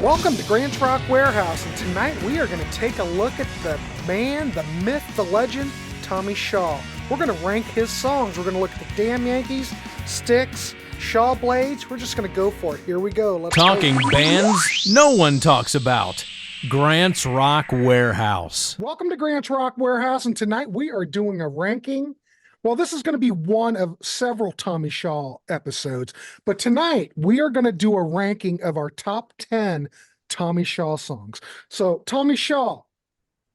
Welcome to Grant's Rock Warehouse, and tonight we are going to take a look at the man, the myth, the legend, Tommy Shaw. We're going to rank his songs. We're going to look at the Damn Yankees, Styx, Shaw Blades. We're just going to go for it. Here we go. Let's Talking go. bands no one talks about. Grant's Rock Warehouse. Welcome to Grant's Rock Warehouse, and tonight we are doing a ranking. Well, this is going to be one of several Tommy Shaw episodes, but tonight we are going to do a ranking of our top 10 Tommy Shaw songs. So, Tommy Shaw,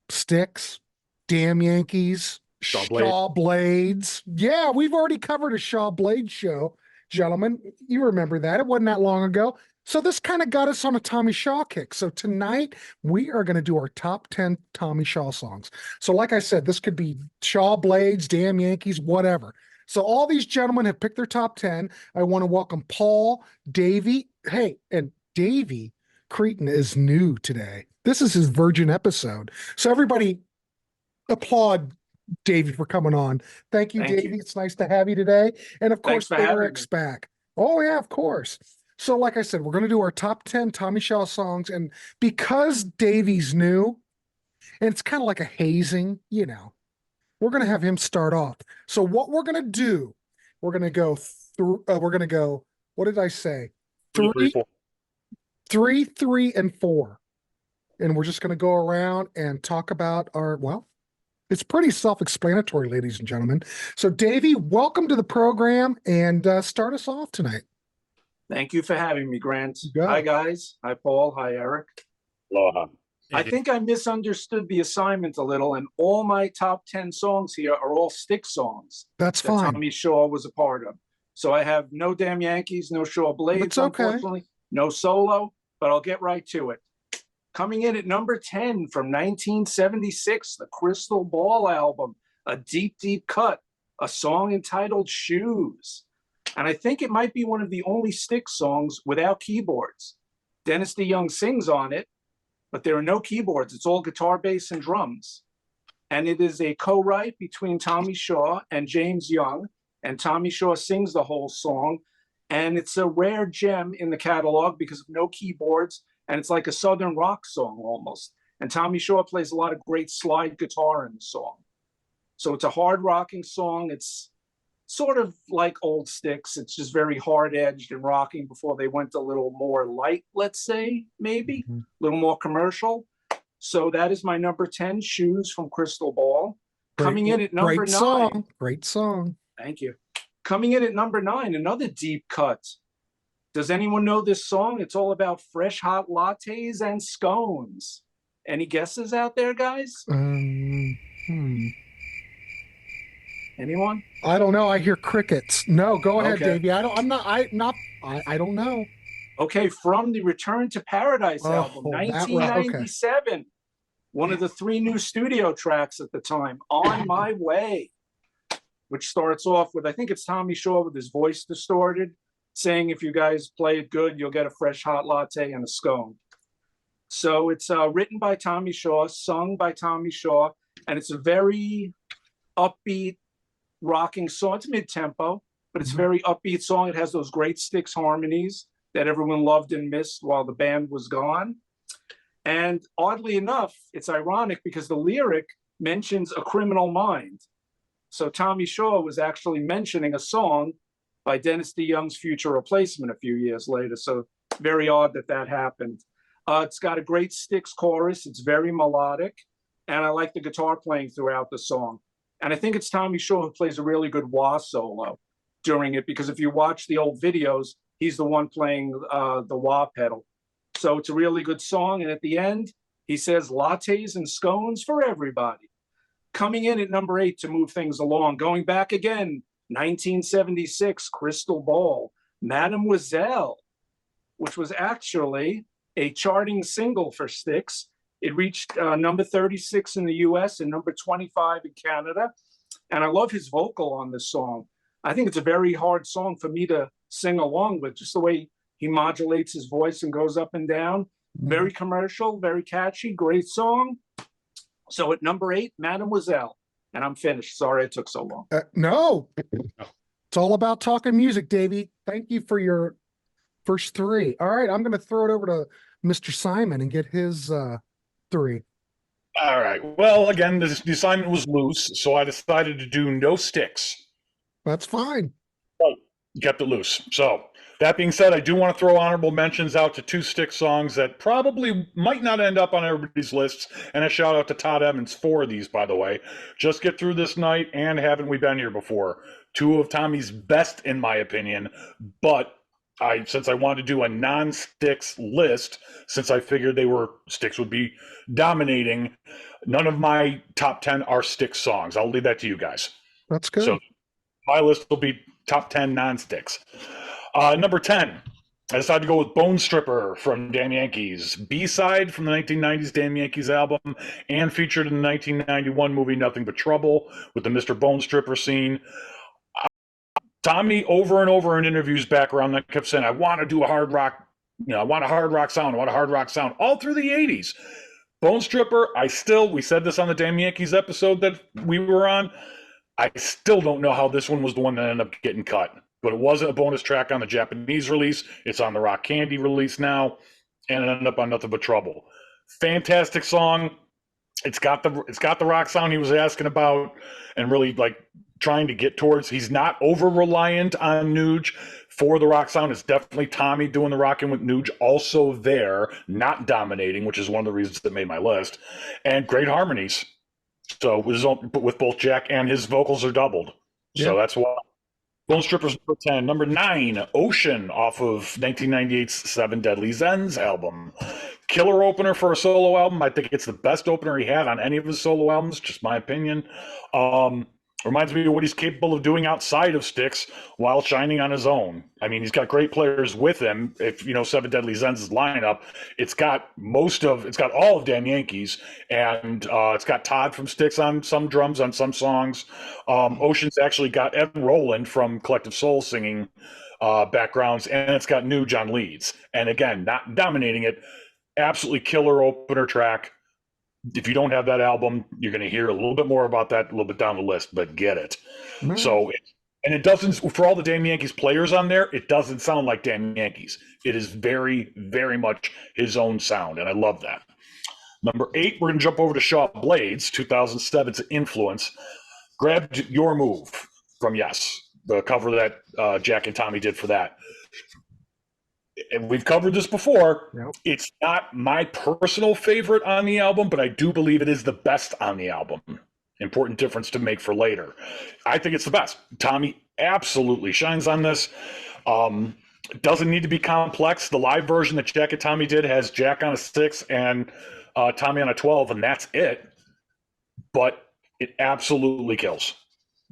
Styx, Damn Yankees, Shaw Blades. Yeah, we've already covered a Shaw Blades show, gentlemen. You remember that. It wasn't that long ago. So this kind of got us on a Tommy Shaw kick. So tonight we are going to do our top 10 Tommy Shaw songs. So like I said, this could be Shaw Blades, Damn Yankees, whatever. So all these gentlemen have picked their top 10. I want to welcome Paul, Davey. Hey, and Davy Cretin is new today. This is his virgin episode. So everybody applaud Davey for coming on. Thank you, Davey. It's nice to have you today. And of course, Eric's back. Oh yeah, of course. So like I said, we're going to do our top 10 Tommy Shaw songs. And because Davey's new, and it's kind of like a hazing, you know, we're going to have him start off. So what we're going to do, we're going to go through, what did I say? Three, and 4. And we're just going to go around and talk about it's pretty self-explanatory, ladies and gentlemen. So Davey, welcome to the program and start us off tonight. Thank you for having me, Grant. Hi, guys. Hi, Paul. Hi, Eric. Aloha. I think I misunderstood the assignment a little, and all my top 10 songs here are all Styx songs. That's that fine. Tommy Shaw was a part of. So I have no Damn Yankees, no Shaw Blades, it's okay. Unfortunately, no solo, but I'll get right to it. Coming in at number 10 from 1976, the Crystal Ball album, a deep, deep cut, a song entitled Shoes. And I think it might be one of the only Styx songs without keyboards. Dennis DeYoung sings on it, but there are no keyboards. It's all guitar, bass, and drums. And it is a co-write between Tommy Shaw and James Young. And Tommy Shaw sings the whole song. And it's a rare gem in the catalog because of no keyboards. And it's like a Southern rock song almost. And Tommy Shaw plays a lot of great slide guitar in the song. So it's a hard rocking song. It's sort of like old Styx. It's just very hard-edged and rocking before they went a little more light, let's say, maybe. A little more commercial. So that is my number 10, Shoes from Crystal Ball. Coming in at number 9. Great song. Thank you. Coming in at number 9, another deep cut. Does anyone know this song? It's all about fresh hot lattes and scones. Any guesses out there, guys? Anyone? I don't know. I hear crickets. No, go ahead, Davey. I don't know. Okay, from the Return to Paradise album, 1997. One of the 3 new studio tracks at the time, On My Way, which starts off with, I think it's Tommy Shaw with his voice distorted, saying if you guys play it good, you'll get a fresh hot latte and a scone. So it's written by Tommy Shaw, sung by Tommy Shaw, and it's a very upbeat, rocking song. It's mid-tempo, but it's a very upbeat song. It has those great Styx harmonies that everyone loved and missed while the band was gone. And oddly enough, it's ironic because the lyric mentions a criminal mind. So Tommy Shaw was actually mentioning a song by Dennis DeYoung's future replacement a few years later. So very odd that happened. It's got a great Styx chorus. It's very melodic. And I like the guitar playing throughout the song. And I think it's Tommy Shaw who plays a really good wah solo during it, because if you watch the old videos, he's the one playing the wah pedal. So it's a really good song. And at the end, he says, lattes and scones for everybody. Coming in at number 8 to move things along, going back again, 1976, Crystal Ball, Mademoiselle, which was actually a charting single for Styx. It reached number 36 in the US and number 25 in Canada. And I love his vocal on this song. I think it's a very hard song for me to sing along with, just the way he modulates his voice and goes up and down. Very commercial, very catchy, great song. So at number 8, Mademoiselle. And I'm finished. Sorry it took so long. No, it's all about talking music, Davey. Thank you for your First three. All right, I'm going to throw it over to Mr. Simon and get his three. All right. Well, again, the assignment was loose, so I decided to do no Styx. That's fine. Oh, kept it loose. So that being said, I do want to throw honorable mentions out to 2 Styx songs that probably might not end up on everybody's lists, and a shout out to Todd Evans for these, by the way. Just Get Through This Night and Haven't We Been Here Before? 2 of Tommy's best, in my opinion, but since I wanted to do a non-Styx list, since I figured Styx would be dominating, none of my top 10 are Styx songs. I'll leave that to you guys. That's good. So my list will be top 10 non-Styx. Number 10, I decided to go with Bone Stripper from Damn Yankees, B-side from the 1990s Damn Yankees album, and featured in the 1991 movie Nothing But Trouble with the Mr. Bone Stripper scene. Tommy, over and over in interviews back around that, kept saying, I want to do a hard rock, I want a hard rock sound, all through the 80s. Bone Stripper, we said this on the Damn Yankees episode that we were on, I still don't know how this one was the one that ended up getting cut, but it wasn't a bonus track on the Japanese release. It's on the Rock Candy release now, and it ended up on Nothing But Trouble. Fantastic song. It's got the rock sound he was asking about, and really trying to get towards. He's not over reliant on Nuge for the rock sound. It's definitely Tommy doing the rocking with Nuge also there, not dominating, which is one of the reasons that made my list. And great harmonies. So with both Jack and his vocals are doubled. Yeah. So that's why. Bone Stripper's number 10. Number 9, Ocean off of 1998's Seven Deadly Zens album. Killer opener for a solo album. I think it's the best opener he had on any of his solo albums, just my opinion. Reminds me of what he's capable of doing outside of Styx while shining on his own. I mean, he's got great players with him. If you know Seven Deadly Zens' lineup, it's got all of Damn Yankees, and it's got Todd from Styx on some drums on some songs. Ocean's actually got Ed Roland from Collective Soul singing backgrounds, and it's got Nuge on leads. And again, not dominating it. Absolutely killer opener track. If you don't have that album, you're going to hear a little bit more about that a little bit down the list, but get it. Mm-hmm. So, and it doesn't, for all the Damn Yankees players on there, it doesn't sound like Damn Yankees. It is very, very much his own sound, and I love that. Number 8, we're going to jump over to Shaw Blades, 2007's Influence. Grabbed Your Move from Yes, the cover that Jack and Tommy did for that. And we've covered this before. Yep. It's not my personal favorite on the album, but I do believe it is the best on the album. Important difference to make for later. I think it's the best. Tommy absolutely shines on this. Doesn't need to be complex. The live version that Jack and Tommy did has Jack on a 6 and Tommy on a 12, and that's it. But it absolutely kills.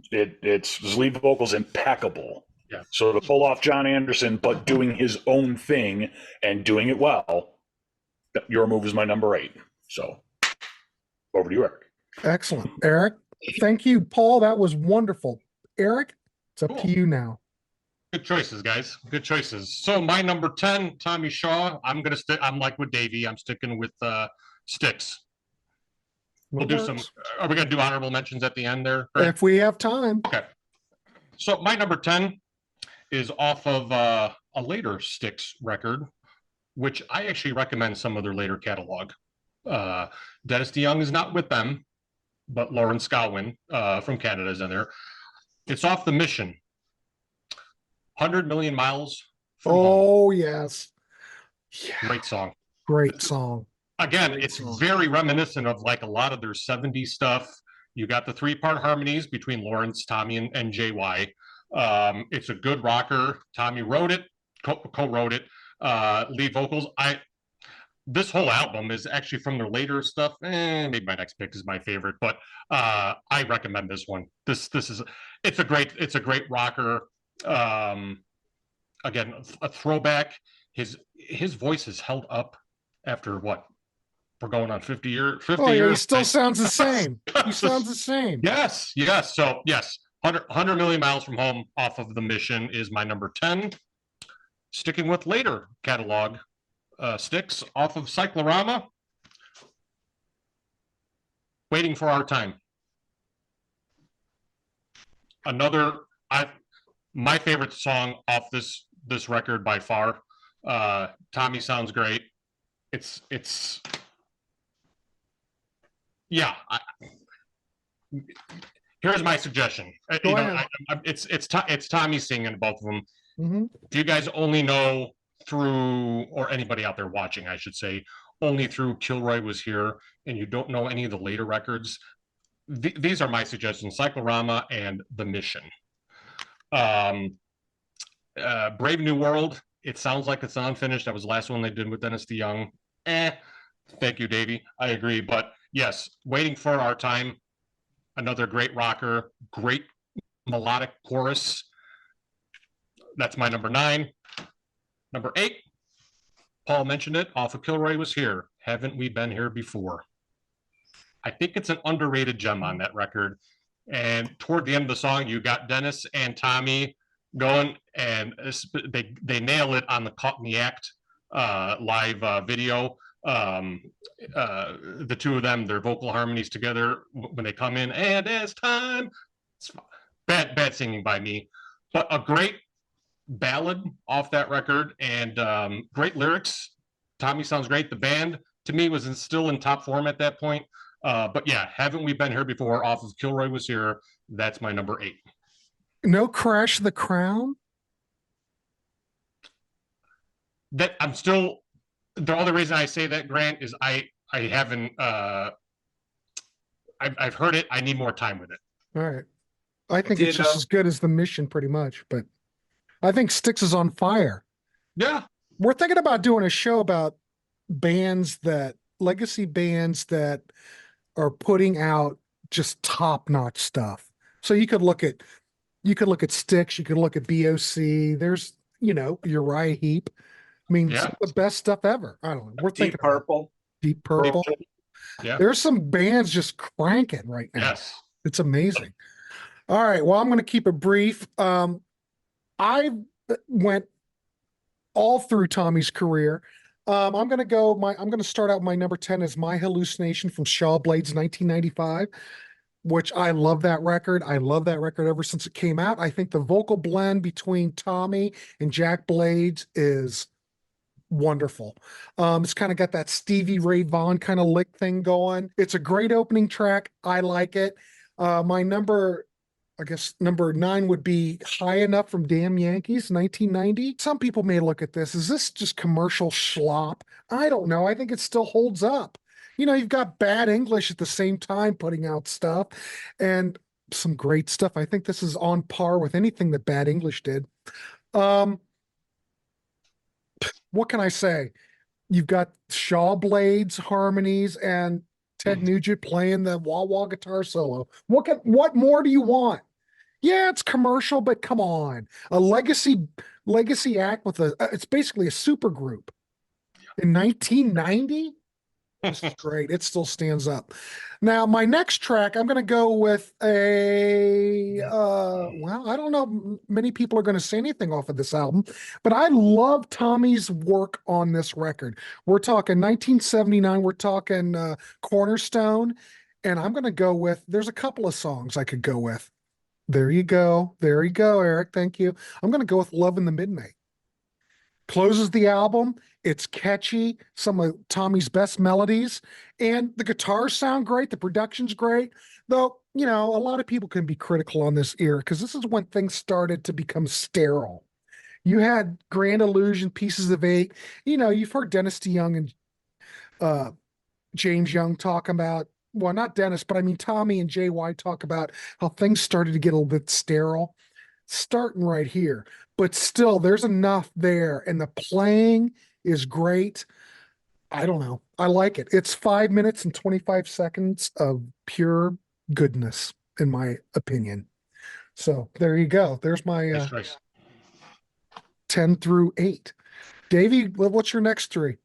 His lead vocal's impeccable. Yeah. So to pull off John Anderson, but doing his own thing and doing it well, Your Move is my number 8. So over to you, Eric. Excellent. Eric, thank you. Paul, that was wonderful. Eric, it's up to you now. Good choices, guys. Good choices. So my number 10, Tommy Shaw. I'm like with Davey. I'm sticking with Styx. We'll do some. Are we going to do honorable mentions at the end there? Right? If we have time. Okay. So my number 10 is off of a later Styx record, which I actually recommend some of their later catalog. Dennis DeYoung is not with them, but Lauren Scowin from Canada is in there. It's off The Mission. 100 Million Miles from Home. Yes. Yeah. Great song. Great song. Again, it's very reminiscent of like a lot of their 70s stuff. You got the 3-part harmonies between Lawrence, Tommy, and JY. It's a good rocker. Tommy wrote it, co-wrote it, lead vocals. This whole album is actually from their later stuff. Maybe my next pick is my favorite, but I recommend this one. It's a great rocker. Again, a throwback. His voice is held up after what? We're going on 50 years. He still sounds the same. He sounds the same. Yes. So yes. 100 Million Miles from Home off of The Mission is my number 10. Sticking with later catalog, Styx off of Cyclorama, Waiting for Our Time. My favorite song off this record by far. Tommy sounds great. Yeah. Here's my suggestion. It's Tommy singing both of them. Mm-hmm. Do you guys only know through, or anybody out there watching, I should say, only through Kilroy Was Here, and you don't know any of the later records? These are my suggestions: Cyclorama and The Mission. Brave New World. It sounds like it's unfinished. That was the last one they did with Dennis DeYoung. Thank you, Davey. I agree, but yes, Waiting for Our Time. Another great rocker, great melodic chorus. That's my number 9. Number 8, Paul mentioned it, off of Kilroy Was Here. Haven't We Been Here Before? I think it's an underrated gem on that record. And toward the end of the song, you got Dennis and Tommy going, and they nail it on the Caught in the Act live video. The two of them, their vocal harmonies together when they come in, and as time, it's bad singing by me, but a great ballad off that record, and great lyrics. Tommy sounds great. The band to me was still in top form at that point, but yeah, Haven't We Been Here Before off of Kilroy Was Here. That's my number 8. No Crash the Crown. That I'm still. The only reason I say that, Grant, is I haven't. I've heard it. I need more time with it. All right. I think it's just as good as The Mission, pretty much. But I think Styx is on fire. Yeah. We're thinking about doing a show about legacy bands that are putting out just top-notch stuff. So you could look at Styx, you could look at BOC. There's, Uriah Heep. I mean, some of the best stuff ever. I don't know. We're thinking Deep Purple. Yeah. There's some bands just cranking right now. Yes. It's amazing. All right. Well, I'm going to keep it brief. I went all through Tommy's career. I'm going to start out my number 10 is My Hallucination from Shaw Blades 1995, which I love that record. I love that record ever since it came out. I think the vocal blend between Tommy and Jack Blades is wonderful. It's kind of got that Stevie Ray Vaughan kind of lick thing going. It's a great opening track. I like it. My number 9 would be High Enough from Damn Yankees, 1990. Some people may look at this. Is this just commercial slop? I don't know. I think it still holds up. You've got Bad English at the same time putting out stuff and some great stuff. I think this is on par with anything that Bad English did. What can I say? You've got Shaw Blades harmonies and Ted Nugent playing the wah-wah guitar solo. What more do you want? Yeah, it's commercial, but come on. A legacy act with it's basically a super group. In 1990? This is great. It still stands up. Now, my next track, I'm going to go with I don't know. Many people are going to say anything off of this album, but I love Tommy's work on this record. We're talking 1979. We're talking Cornerstone. And I'm going to go with, there's a couple of songs I could go with. There you go. There you go, Eric. Thank you. I'm going to go with Love in the Midnight. Closes the album. It's catchy, some of Tommy's best melodies, and the guitars sound great. The production's great, though, a lot of people can be critical on this era because this is when things started to become sterile. You had Grand Illusion, Pieces of Eight. You've heard Dennis DeYoung and James Young talk about, well, not Dennis, but I mean Tommy and JY talk about how things started to get a little bit sterile, starting right here. But still, there's enough there, and the playing is great. I don't know. I like it. It's 5 minutes and 25 seconds of pure goodness, in my opinion. So there you go. There's my 10 through 8. Davey, what's your next 3?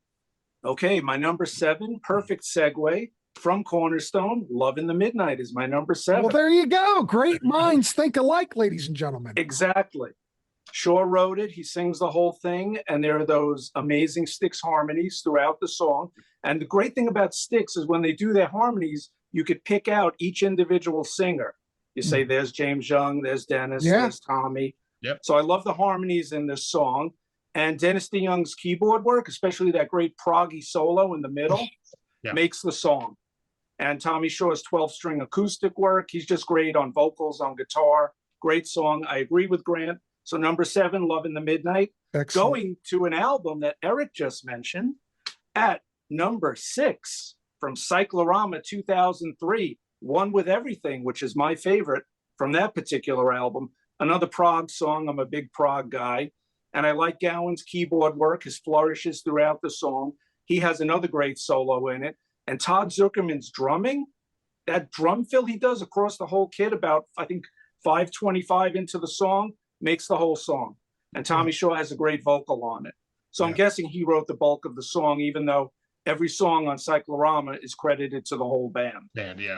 Okay, my number 7, perfect segue from Cornerstone. Love in the Midnight is my number 7. Well, there you go. Great minds think alike, ladies and gentlemen. Exactly. Shaw wrote it. He sings the whole thing, and there are those amazing Styx harmonies throughout the song. And the great thing about Styx is when they do their harmonies, you could pick out each individual singer. You say, there's James Young, there's Dennis, there's Tommy. Yep. So I love the harmonies in this song. And Dennis DeYoung's keyboard work, especially that great proggy solo in the middle, makes the song. And Tommy Shaw's 12-string acoustic work, he's just great on vocals, on guitar. Great song. I agree with Grant. So number 7, Love in the Midnight. Excellent. Going to an album that Eric just mentioned at number 6 from Cyclorama 2003, One With Everything, which is my favorite from that particular album. Another prog song. I'm a big prog guy. And I like Gowan's keyboard work, his flourishes throughout the song. He has another great solo in it. And Todd Zuckerman's drumming, that drum fill he does across the whole kit about, I think, 5:25 into the song, makes the whole song. And Tommy Shaw has a great vocal on it. So I'm guessing he wrote the bulk of the song, even though every song on Cyclorama is credited to the whole band.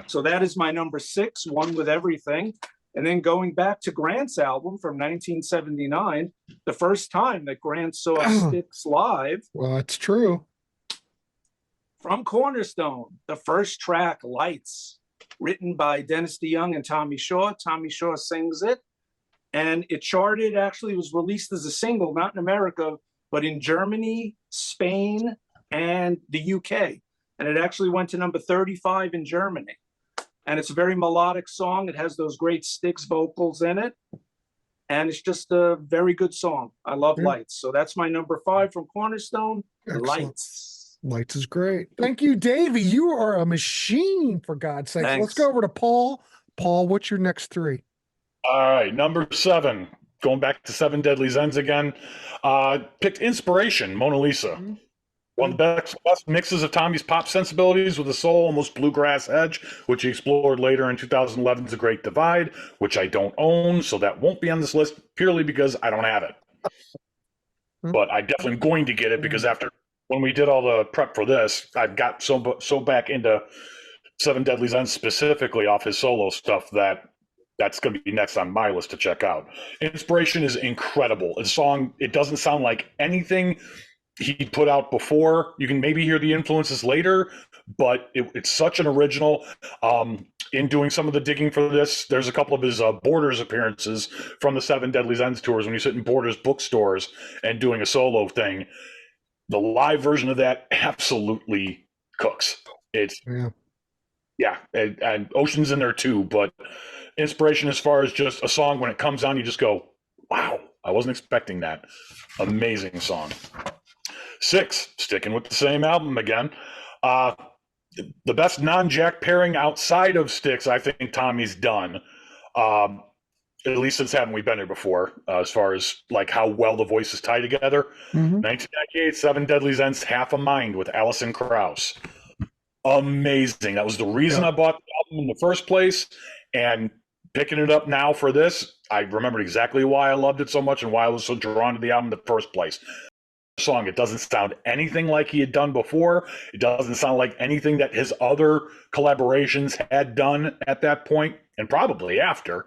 So that is my number 6, One With Everything. And then going back to Grant's album from 1979, the first time that Grant saw Styx live. Well, that's true. From Cornerstone, the first track, Lights, written by Dennis DeYoung and Tommy Shaw. Tommy Shaw sings it. And it charted, actually was released as a single, not in America, but in Germany, Spain, and the UK. And it actually went to number 35 in Germany. And it's a very melodic song. It has those great Styx vocals in it. And it's just a very good song. I love Lights. So that's my number 5 from Cornerstone, Lights. Lights is great. Thank you, Davey. You are a machine, for God's sake. Thanks. Let's go over to Paul. Paul, what's your next 3? All right, number 7. Going back to Seven Deadly Zens again. Picked Inspiration, Mona Lisa. One of the best mixes of Tommy's pop sensibilities with a soul, almost bluegrass edge, which he explored later in 2011's The Great Divide, which I don't own, so that won't be on this list purely because I don't have it. But I definitely am going to get it because after when we did all the prep for this, I've got so back into Seven Deadly Zens specifically off his solo stuff that's going to be next on my list to check out. Inspiration is incredible. The song, it doesn't sound like anything he put out before. You can maybe hear the influences later, but it's such an original. In doing some of the digging for this, there's a couple of his Borders appearances from the Seven Deadly Zens tours when you sit in Borders bookstores and doing a solo thing. The live version of that absolutely cooks. It's and Ocean's in there too, but Inspiration, as far as just a song, when it comes on, you just go, wow, I wasn't expecting that. Amazing song. 6, sticking with the same album again. The best non-Jack pairing outside of Styx, I think Tommy's done. At least since Haven't We Been Here Before, as far as like how well the voices tie together. 1998, Seven Deadly Zens, Half a Mind with Alison Krauss. Amazing. That was the reason I bought the album in the first place. And picking it up now for this, I remembered exactly why I loved it so much and why I was so drawn to the album in the first place. Song, it doesn't sound anything like he had done before. It doesn't sound like anything that his other collaborations had done at that point and probably after.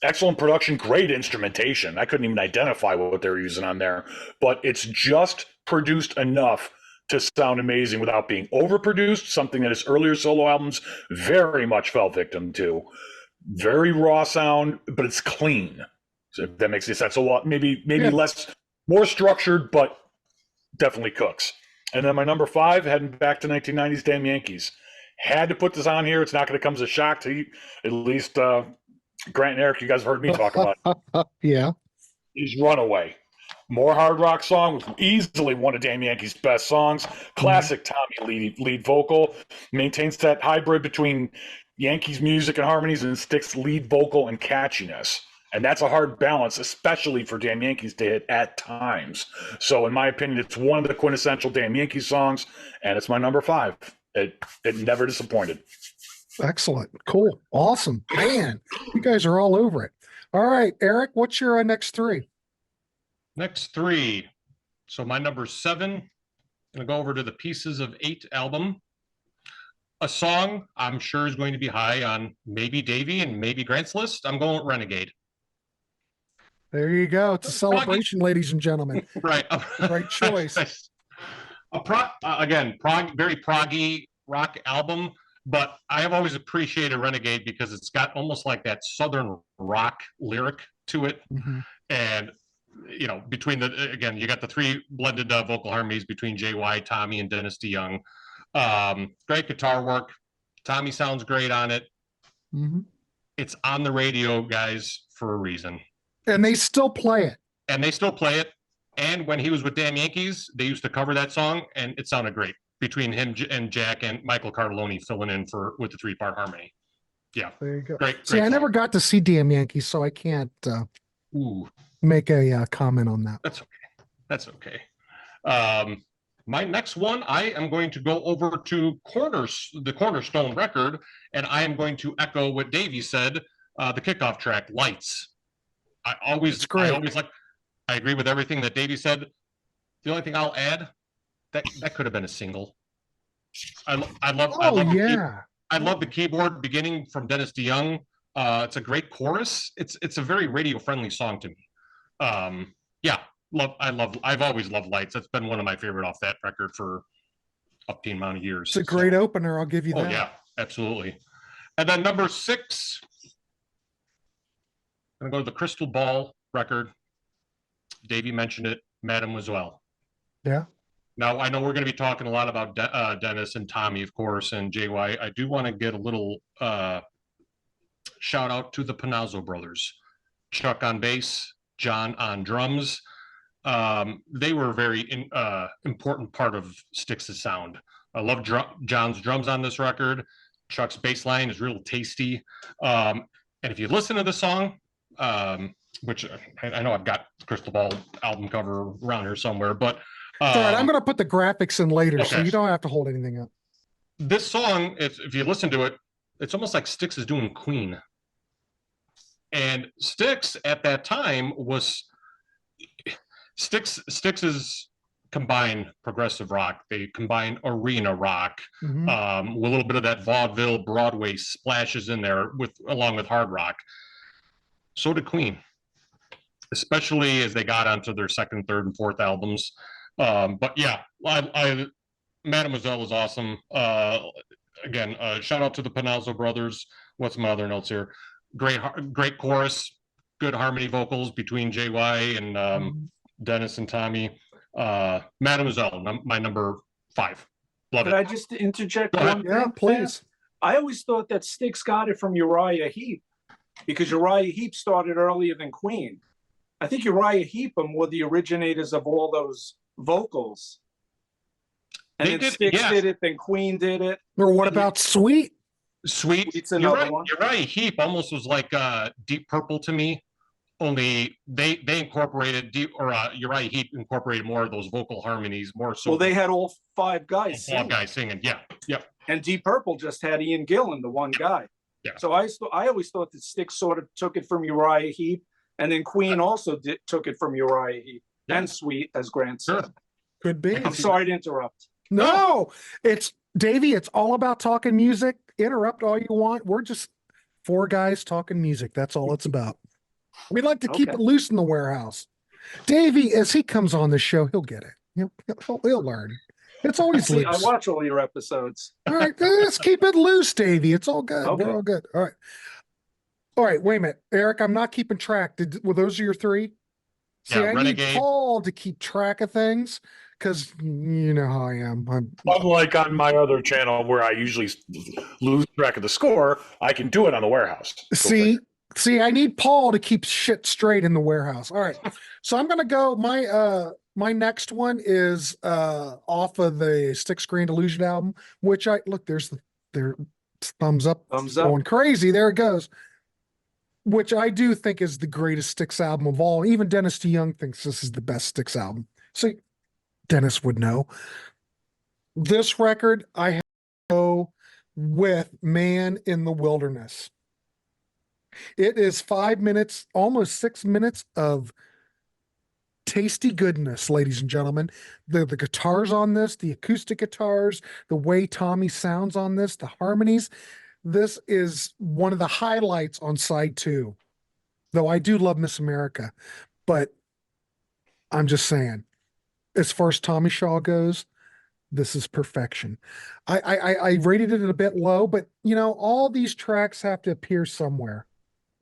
Excellent production, great instrumentation. I couldn't even identify what they were using on there, but it's just produced enough to sound amazing without being overproduced, something that his earlier solo albums very much fell victim to. Very raw sound, but it's clean. So if that makes any sense. A lot, maybe less, more structured, but definitely cooks. And then my number 5, heading back to 1990s Damn Yankees. Had to put this on here. It's not going to come as a shock to you. At least Grant and Eric, you guys have heard me talk about it. Is Runaway. More hard rock song, easily one of Damn Yankees' best songs. Classic Tommy lead vocal. Maintains that hybrid between Yankees music and harmonies and Styx lead vocal and catchiness. And that's a hard balance, especially for Damn Yankees to hit at times. So in my opinion, it's one of the quintessential Damn Yankees songs, and it's my number 5. It never disappointed. Excellent. Cool. Awesome. Man, you guys are all over it. All right, Eric, what's your next 3? Next 3. So my number 7, I'm going to go over to the Pieces of 8 album. A song I'm sure is going to be high on maybe Davey and maybe Grant's list. I'm going with Renegade. There you go. It's a celebration, ladies and gentlemen. Right. Right choice. Very proggy rock album, but I have always appreciated Renegade because it's got almost like that Southern rock lyric to it. And between again, you got the three blended vocal harmonies between JY, Tommy, and Dennis DeYoung. Great guitar work. Tommy sounds great on it. Mm-hmm. It's on the radio, guys, for a reason. And they still play it. And when he was with Damn Yankees, they used to cover that song, and it sounded great between him and Jack and Michael Cartellone filling in with the three-part harmony. Yeah, there you go. Great See, I song. never got to see Damn Yankees, so I can't make a comment on that. That's okay. My next one, I am going to go over to the Cornerstone record, and I am going to echo what Davey said. The kickoff track, Lights. I agree with everything that Davey said. The only thing I'll add, that could have been a single. I love the keyboard beginning from Dennis DeYoung. It's a great chorus. It's a very radio friendly song to me. I've always loved Lights. That's been one of my favorite off that record for up to the amount of years. It's a great opener. I'll give you that. Oh yeah, absolutely. And then number 6, I'm going to go to the Crystal Ball record. Davey mentioned it, Mademoiselle. Yeah. Now, I know we're going to be talking a lot about Dennis and Tommy, of course, and JY. I do want to get a little shout out to the Panazzo brothers. Chuck on bass, John on drums. They were a very important part of Styx's sound. I love John's drums on this record. Chuck's bass line is real tasty. And if you listen to the song, which I know I've got Crystal Ball album cover around here somewhere, but all right, I'm going to put the graphics in later, okay. So you don't have to hold anything up. This song, if you listen to it, it's almost like Styx is doing Queen. And Styx at that time was Styx's combined progressive rock. They combined arena rock, Mm-hmm. A little bit of that vaudeville Broadway splashes in there along with hard rock. So did Queen, especially as they got onto their second, third, and fourth albums. But yeah, Mademoiselle is awesome. Again, shout out to the Panazzo brothers. What's my other notes here? Great chorus, good harmony vocals between JY and Dennis and Tommy. Mademoiselle, my number 5. Love it. Could I just interject one thing? Yeah, please. I always thought that Styx got it from Uriah Heep because Uriah Heep started earlier than Queen. I think Uriah Heep were the originators of all those vocals. And then Styx did it, then Queen did it. Or what about Sweet? Sweet's another one. Uriah Heep almost was like Deep Purple to me, only they incorporated Uriah Heep incorporated more of those vocal harmonies, more so. Well, they had all 5 guys singing. 5 guys singing, yeah. Yep. And Deep Purple just had Ian Gillan, the one guy. Yeah. So I always thought that Styx sort of took it from Uriah Heep, and then Queen also took it from Uriah Heep and Sweet, as Grant said. Sure. Could be. I'm sorry to interrupt. No, it's Davey. It's all about talking music. Interrupt all you want. We're just 4 guys talking music. That's all it's about. We like to keep it loose in the warehouse. Davey, as he comes on the show, he'll get it. He'll learn. It's always loose. I watch all your episodes. All right, let's keep it loose, Davey. It's all good. Okay. We're all good. All right. All right, wait a minute. Eric, I'm not keeping track. Were those your 3? See, I Renegade. need Paul to keep track of things because you know how I am. Unlike on my other channel where I usually lose track of the score, I can do it on the warehouse. See, I need Paul to keep shit straight in the warehouse. All right. So I'm going to go. My next one is off of the Styx Grand Illusion album, which there's thumbs up. Going crazy. There it goes. Which I do think is the greatest Styx album of all. Even Dennis DeYoung thinks this is the best Styx album. So Dennis would know. This record, I have to go with Man in the Wilderness. It is 5 minutes, almost 6 minutes of tasty goodness, ladies and gentlemen. The guitars on this, the acoustic guitars, the way Tommy sounds on this, the harmonies. This is one of the highlights on side 2. Though I do love Miss America, but I'm just saying, as far as Tommy Shaw goes, this is perfection. I rated it a bit low, but all these tracks have to appear somewhere.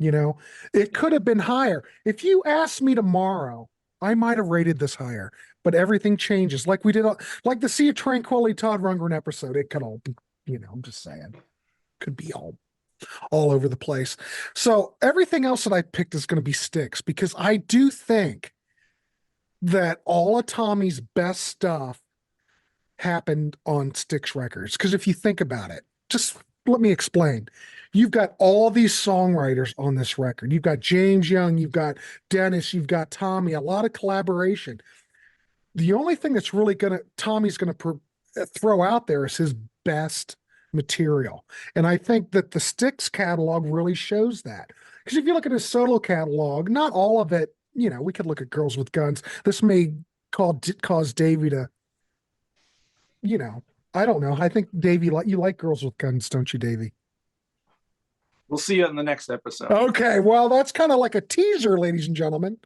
It could have been higher. If you asked me tomorrow, I might have rated this higher, but everything changes. Like we did, like the Sea of Tranquility Todd Rundgren episode. It could all be, I'm just saying, could be all over the place. So everything else that I picked is going to be Styx, because I do think that all of Tommy's best stuff happened on Styx records. Because if you think about it, just let me explain. You've got all these songwriters on this record. You've got James Young, you've got Dennis, you've got Tommy, a lot of collaboration. The only thing that's really Tommy's going to throw out there is his best material. And I think that the Styx catalog really shows that. Because if you look at his solo catalog, not all of it, we could look at Girls with Guns. This may cause Davey to, I don't know. I think Davey, you like Girls with Guns, don't you, Davey? We'll see you in the next episode. Okay, well, that's kind of like a teaser, ladies and gentlemen.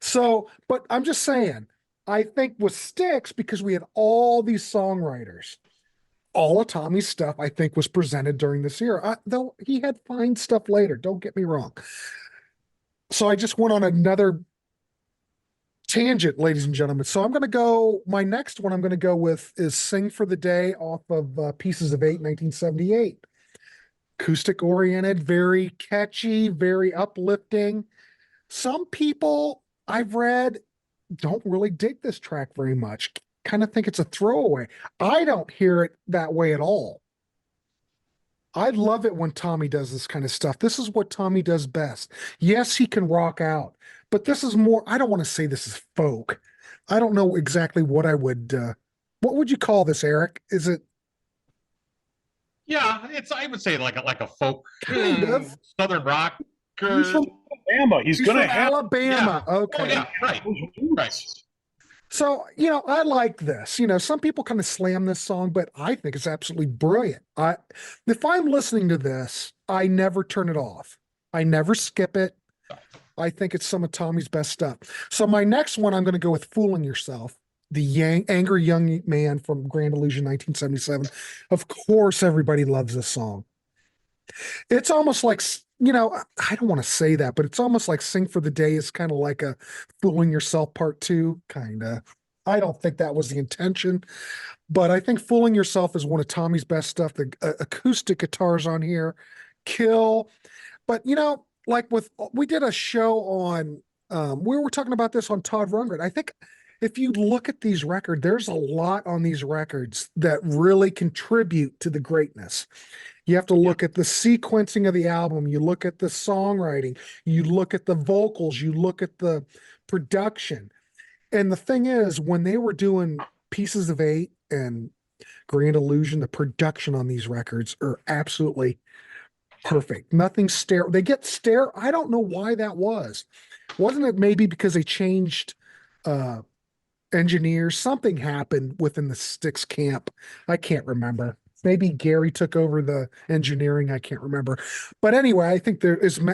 So, but I'm just saying, I think with Styx, because we had all these songwriters, all of Tommy's stuff, I think, was presented during this era. Though he had fine stuff later, don't get me wrong. So I just went on another tangent, ladies and gentlemen. So I'm going to go, my next one I'm going to go with is Sing for the Day off of Pieces of 8, 1978. Acoustic oriented, very catchy, very uplifting. Some people I've read don't really dig this track very much, kind of think it's a throwaway. I don't hear it that way at all. I love it when Tommy does this kind of stuff. This is what Tommy does best. Yes, he can rock out, but this is more, I don't want to say this is folk. I don't know exactly what what would you call this, Eric? Is it? Yeah, I would say like a folk kind of Southern rock. He's from Alabama. He's going to have Alabama. Yeah. Okay. Oh, yeah, right. So, I like this. Some people kind of slam this song, but I think it's absolutely brilliant. If I'm listening to this, I never turn it off. I never skip it. I think it's some of Tommy's best stuff. So my next one, I'm going to go with Fooling Yourself, the Angry Young Man from Grand Illusion 1977. Of course, everybody loves this song. It's almost like, I don't want to say that, but it's almost like Sing for the Day is kind of like a Fooling Yourself Part 2, kind of. I don't think that was the intention, but I think Fooling Yourself is one of Tommy's best stuff. The acoustic guitars on here kill. But, we did a show on, we were talking about this on Todd Rundgren. I think if you look at these records, there's a lot on these records that really contribute to the greatness. You have to look at the sequencing of the album. You look at the songwriting. You look at the vocals. You look at the production. And the thing is, when they were doing Pieces of 8 and Grand Illusion, the production on these records are absolutely perfect. Nothing they get I don't know why that was. Wasn't it maybe because they changed engineers? Something happened within the Styx camp. I can't remember. Maybe Gary took over the engineering. I can't remember. But anyway, I think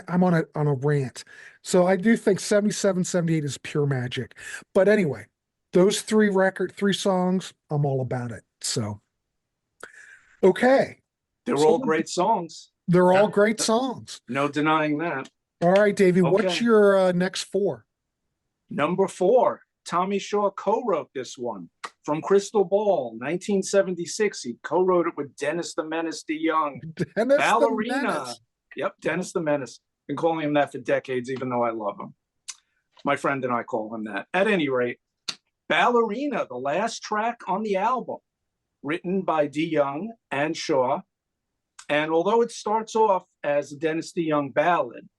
I'm on a rant. So I do think 77, 78 is pure magic. But anyway, those three songs, I'm all about it. So, okay. They're all great songs. They're all great songs. No denying that. All right, Davey, Okay. What's your next 4? Number 4, Tommy Shaw co-wrote this one. From Crystal Ball, 1976. He co-wrote it with Dennis the Menace DeYoung. Ballerina. Yep, Dennis the Menace. Been calling him that for decades, even though I love him. My friend and I call him that. At any rate, Ballerina, the last track on the album, written by DeYoung and Shaw. And although it starts off as a Dennis DeYoung ballad,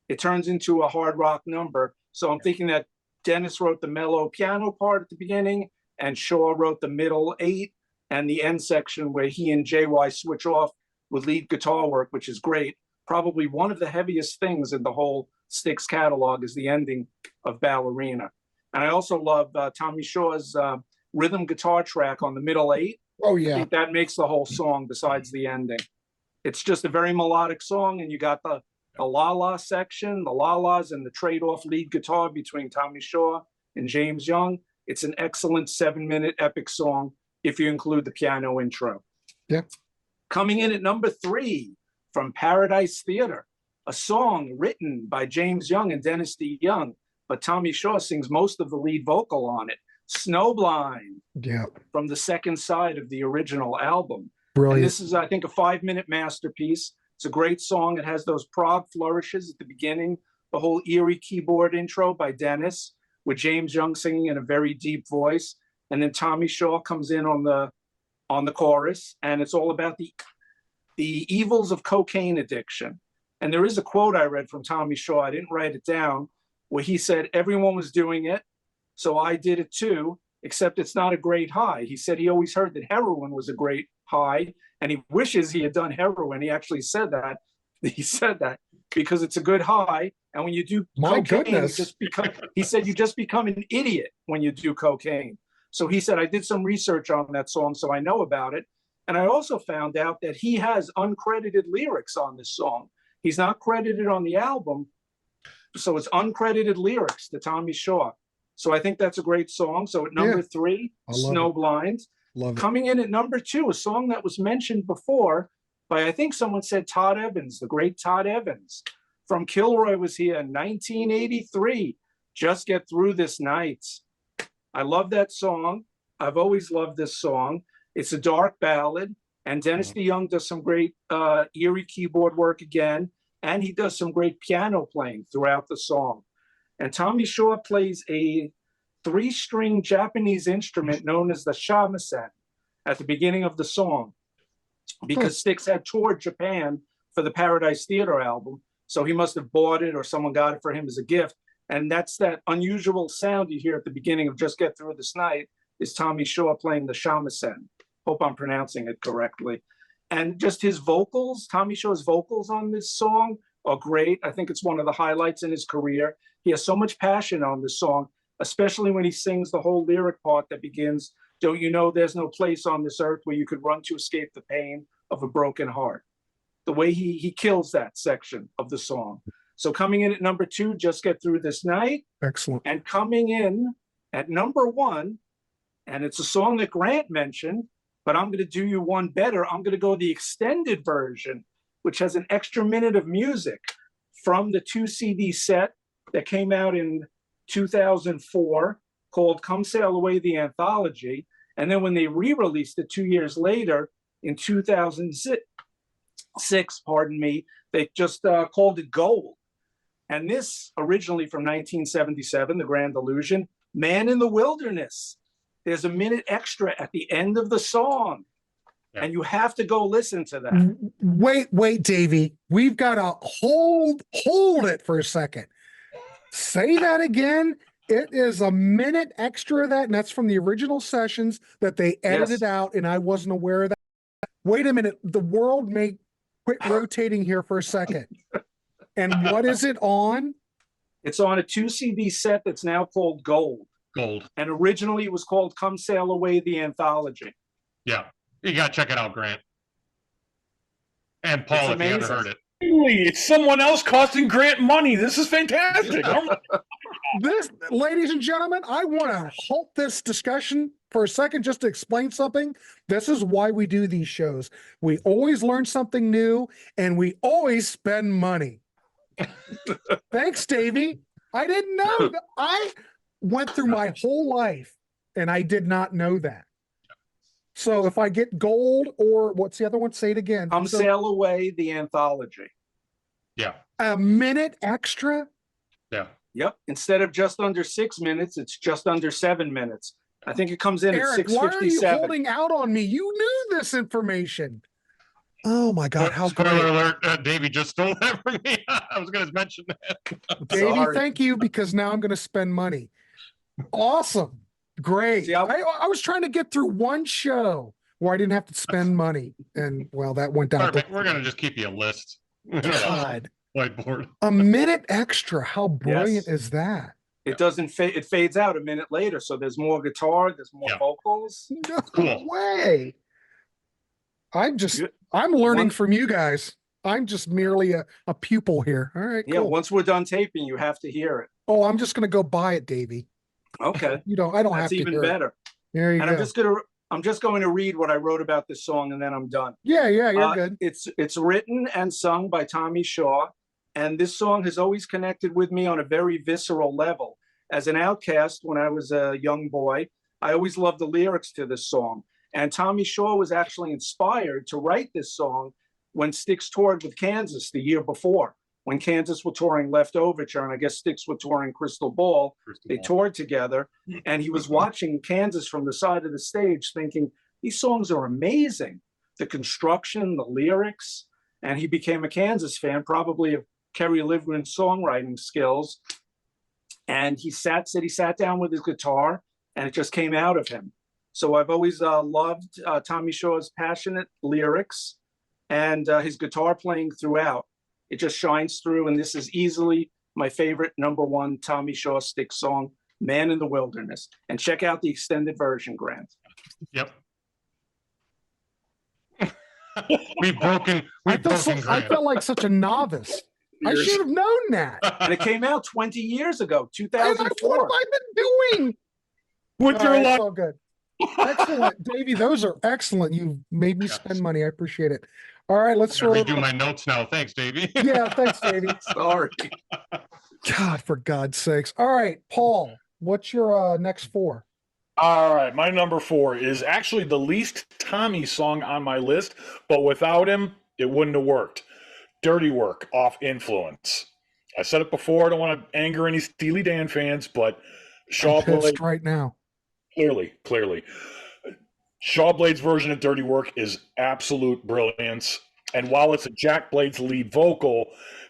it turns into a hard rock number. So I'm thinking that Dennis wrote the mellow piano part at the beginning, and Shaw wrote the middle 8 and the end section where he and JY switch off with lead guitar work, which is great. Probably one of the heaviest things in the whole Styx catalog is the ending of Ballerina. And I also love Tommy Shaw's rhythm guitar track on the middle 8. Oh, yeah. I think that makes the whole song besides the ending. It's just a very melodic song, and you got the la-la section, the la-las, and the trade-off lead guitar between Tommy Shaw and James Young. It's an excellent 7-minute epic song if you include the piano intro. Yeah. Coming in at number 3 from Paradise Theater, a song written by James Young and Dennis DeYoung, but Tommy Shaw sings most of the lead vocal on it. Snowblind, from the second side of the original album. Brilliant. And this is, I think, a 5-minute masterpiece. It's a great song. It has those prog flourishes at the beginning, the whole eerie keyboard intro by Dennis, with James Young singing in a very deep voice. And then Tommy Shaw comes in on the chorus, and it's all about the evils of cocaine addiction. And there is a quote I read from Tommy Shaw, I didn't write it down, where he said, everyone was doing it, so I did it too, except it's not a great high. He said he always heard that heroin was a great high, and he wishes he had done heroin. He actually said that. He said that because it's a good high, and when you do cocaine, he said you just become an idiot when you do cocaine. So he said, I did some research on that song, so I know about it. And I also found out that he has uncredited lyrics on this song. He's not credited on the album, so it's uncredited lyrics to Tommy Shaw. So I think that's a great song. So at number 3, Snowblind. Coming in at number 2, a song that was mentioned before by, I think someone said Todd Evans, the great Todd Evans. From Kilroy was here in 1983. Just Get Through This Night. I love that song. I've always loved this song. It's a dark ballad, and Dennis DeYoung does some great eerie keyboard work again, and he does some great piano playing throughout the song. And Tommy Shaw plays a 3-string Japanese instrument known as the shamisen at the beginning of the song, because Styx had toured Japan for the Paradise Theater album, so he must have bought it or someone got it for him as a gift. And that's that unusual sound you hear at the beginning of Just Get Through This Night is Tommy Shaw playing the shamisen. Hope I'm pronouncing it correctly. And just his vocals, Tommy Shaw's vocals on this song are great. I think it's one of the highlights in his career. He has so much passion on this song, especially when he sings the whole lyric part that begins, don't you know there's no place on this earth where you could run to escape the pain of a broken heart. The way he kills that section of the song. So coming in at number 2, Just Get Through This Night. Excellent. And coming in at number 1, and it's a song that Grant mentioned, but I'm going to do you one better. I'm going to go the extended version, which has an extra minute of music from the 2-CD set that came out in 2004 called Come Sail Away, the Anthology. And then when they re-released it 2 years later in 2006, they just called it Gold. And this, originally from 1977, The Grand Illusion, Man in the Wilderness. There's a minute extra at the end of the song. Yeah. And you have to go listen to that. Wait, Davey. We've got to hold it for a second. Say that again. It is a minute extra of that, and that's from the original sessions that they edited out, and I wasn't aware of that. Wait a minute. The world may quit rotating here for a second. And what is it on? It's on a 2-CD set that's now called Gold. And originally it was called Come Sail Away, the Anthology. Yeah. You got to check it out, Grant. And Paul, if you haven't heard it. It's someone else costing Grant money. This is fantastic. This, ladies and gentlemen, I want to halt this discussion for a second just to explain something. This is why we do these shows. We always learn something new, and we always spend money. Thanks, Davey. I didn't know that. I went through my whole life, and I did not know that. So if I get Gold, or what's the other one? Say it again. Come Sail Away, the Anthology. Yeah. A minute extra? Yeah. Yep. Instead of just under 6 minutes, it's just under 7 minutes. I think it comes in Eric, at 6:57. why are you holding out on me? You knew this information. Oh my God! How spoiler alert! Davey just stole that from me. I was going to mention that. Davey, thank you, because now I'm going to spend money. Awesome, great. See, I was trying to get through one show where I didn't have to spend money, and well, that went down. Perfect. We're going to just keep you a list. God, whiteboard. A minute extra. How brilliant is that? It doesn't fade. It fades out a minute later, so there's more guitar, there's more vocals. No way. I'm learning from you guys. I'm just merely a pupil here. All right. Yeah. Cool. Once we're done taping, you have to hear it. Oh, I'm just going to go buy it, Davey. Okay. I don't have to. That's even better. There you go. I'm just going to read what I wrote about this song, and then I'm done. Yeah, you're good. It's written and sung by Tommy Shaw, and this song has always connected with me on a very visceral level. as an outcast when I was a young boy, I always loved the lyrics to this song. And Tommy Shaw was actually inspired to write this song when Styx toured with Kansas the year before. When Kansas were touring Left Overture, and I guess Styx were touring Crystal Ball, they toured together, and he was watching Kansas from the side of the stage thinking, these songs are amazing. The construction, the lyrics, and he became a Kansas fan, probably of Kerry Livgren's songwriting skills. And he sat down with his guitar, and it just came out of him. So I've always loved Tommy Shaw's passionate lyrics and his guitar playing throughout. It just shines through, and this is easily my favorite #1 Tommy Shaw Styx song, Man in the Wilderness. And check out the extended version, Grant. Yep. We've broken I felt like such a novice. I should have known that. And it came out 20 years ago, 2004. What have I been doing? With your life. All good. Excellent. Davey, those are excellent. You've made me spend money. I appreciate it. All right, let's redo my notes now. Thanks, Davey. Yeah, thanks, Davey. Sorry. God, for God's sakes. All right, Paul, what's your next 4? All right, my number 4 is actually the least Tommy song on my list, but without him, it wouldn't have worked. Dirty Work off Influence. I said it before, I don't want to anger any Steely Dan fans, but Shaw Blade right now. Clearly. Shaw Blade's version of Dirty Work is absolute brilliance. And while it's a Jack Blade's lead vocal,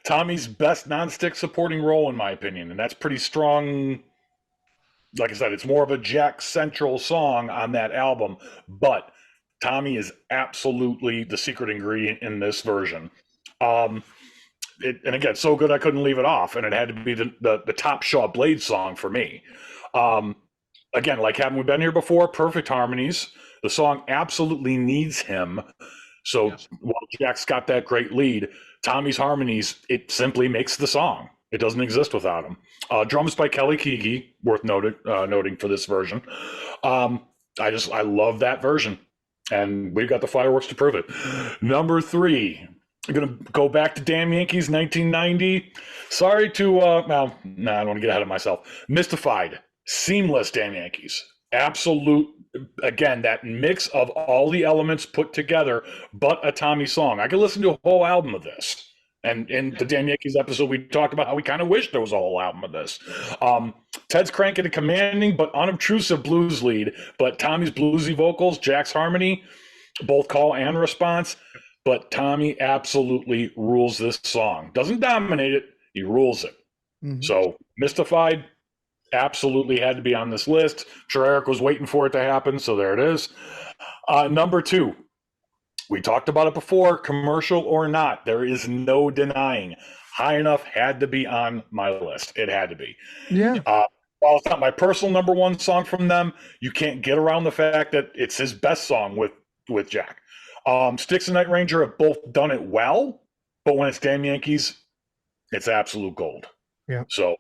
Tommy's best non-Styx supporting role, in my opinion. And that's pretty strong. Like I said, it's more of a Jack central song on that album, but Tommy is absolutely the secret ingredient in this version. And again, so good I couldn't leave it off, and it had to be the top Shaw Blade song for me. Again, like haven't we been here before? Perfect harmonies. The song absolutely needs him. So while Jack's got that great lead, Tommy's harmonies, it simply makes the song. It doesn't exist without him. Drums by Kelly Keagy, worth noting for this version. I love that version, and we've got the fireworks to prove it. Number 3, I'm going to go back to Damn Yankees 1990. Sorry to, I don't want to get ahead of myself. Mystified, seamless Damn Yankees. Absolute, again, that mix of all the elements put together, but a Tommy song. I could listen to a whole album of this. And in the Damn Yankees episode, we talked about how we kind of wish there was a whole album of this. Ted's cranking a commanding but unobtrusive blues lead, but Tommy's bluesy vocals, Jack's harmony, both call and response. But Tommy absolutely rules this song. Doesn't dominate it, he rules it. Mm-hmm. So Mystified absolutely had to be on this list. I'm sure Eric was waiting for it to happen, so there it is. Number 2. We talked about it before, commercial or not, there is no denying. High Enough had to be on my list. It had to be. Yeah. While it's not my personal #1 song from them, you can't get around the fact that it's his best song with Jack. Styx and Night Ranger have both done it well, but when it's Damn Yankees, it's absolute gold. Yeah. So